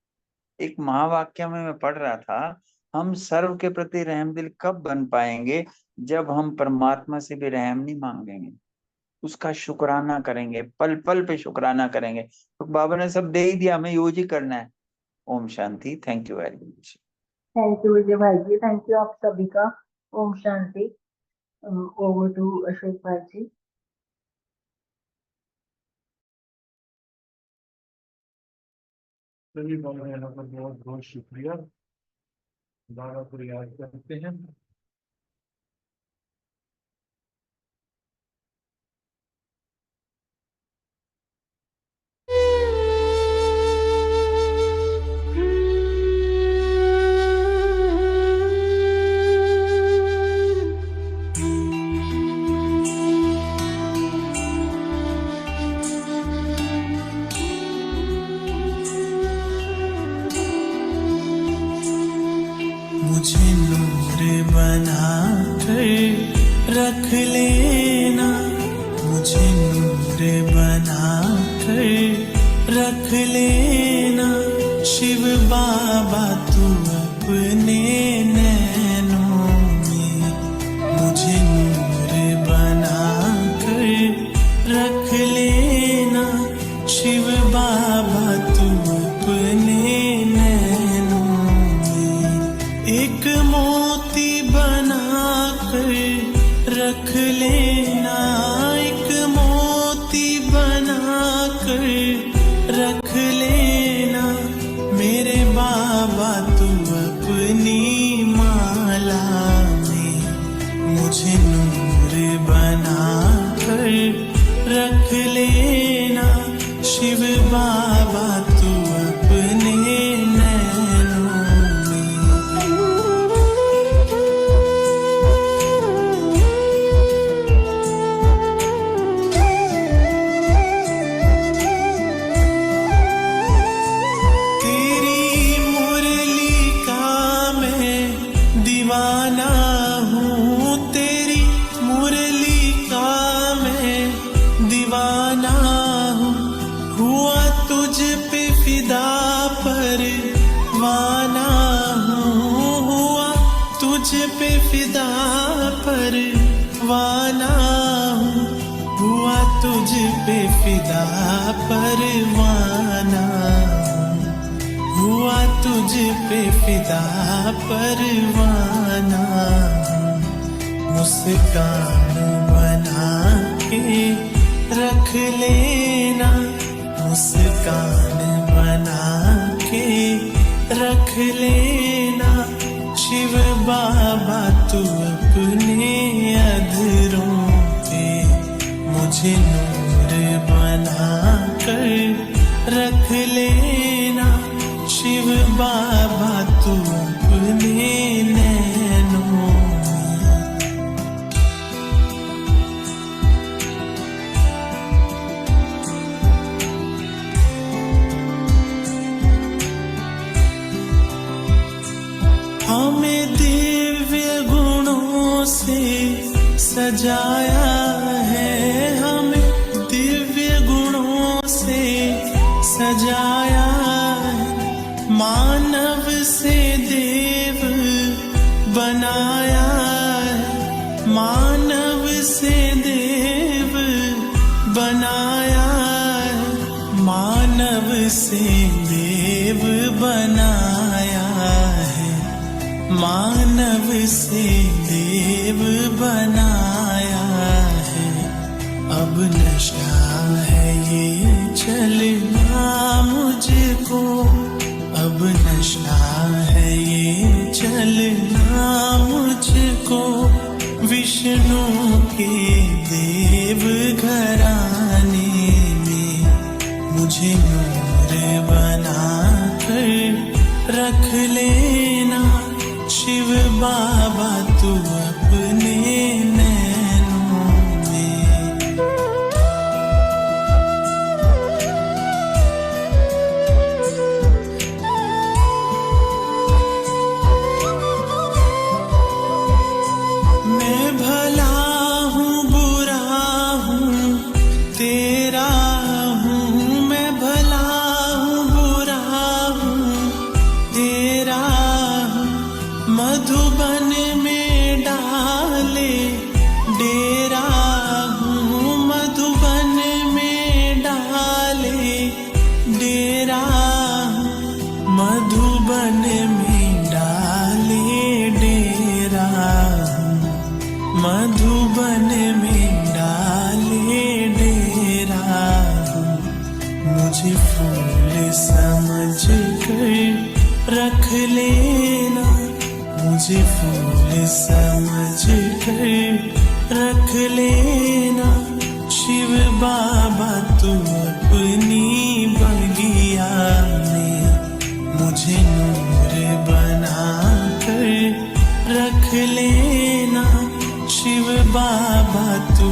एक महावाक्य में मैं पढ़ रहा था, हम सर्व के प्रति रहम दिल कब बन पाएंगे? जब हम परमात्मा से भी रहम नहीं मांगेंगे, उसका शुक्राना करेंगे, पल पल पे शुक्राना करेंगे। तो बाबा ने सब दे ही दिया, हमें यूज ही करना है। ओम शांति। Thank you very much. Thank you Vijay भाई जी, थैंक यू आप सभी का। ओम शांति। ओवर टू अशोक भाई जी। सभी बहनों का बहुत बहुत शुक्रिया। बाबा को याद करते हैं। मुझे नूर बना कर रख लेना, मुझे नूर बना कर रख लेना, शिव बाबा तू अपने नैनों में। मुझे नूर बना कर रख लेना, शिव बाबा तू अपने नैनों में। एक मोती बना कर रख लेना, एक मोती बना कर रख लेना, मेरे बाबा तू अपनी माला में। मुझे नूर बना कर रख लेना, शिव बाबा तू अपने नैनों दीवाना हूँ, तेरी मुरली का मैं दीवाना हूँ। हुआ तुझ पे फिदा परवाना हूँ, हुआ तुझ पे फिदा परवाना हूँ, हुआ तुझ पे फिदा परवाना हूँ, हुआ तुझ पे फिदा परवाना हूँ। मुस्कान बना के रख लेना, मुस्कान बना के रख लेना, शिव बाबा तू अपने अधरों पे। मुझे नूर बना कर रख लेना, शिव बाबा तू अपने नैनों हमें दिव्य गुणों से सजाया है, हमें दिव्य गुणों से सजाया है, मानव से देव बनाया है, मानव से देव बनाया है, मानव से देव बनाया है, मानव से देव बनाया है। अब नशा है ये चलना मुझको, अब नशा है ये चलना मुझको, विष्णु के देव घराने में। मुझे नूर बना कर रख लेना शिव बाबा तू अपने नैनों में। मैं भला हूँ बुरा हूँ तेरा हूँ, मैं भला हूँ बुरा हूँ तेरा हूँ। मधुबन में डाले डेरा हूँ, मधुबन में डाले डेरा हूँ, मधुबन में डाले डेरा हूँ, मधुबन में डाले डेरा हूँ। मुझे फूल समझ कर रख लेना, मुझे फूल समझ कर रख लेना शिव बाबा तू अपनी बगिया में। मुझे नूर बना कर रख लेना शिव बाबा तू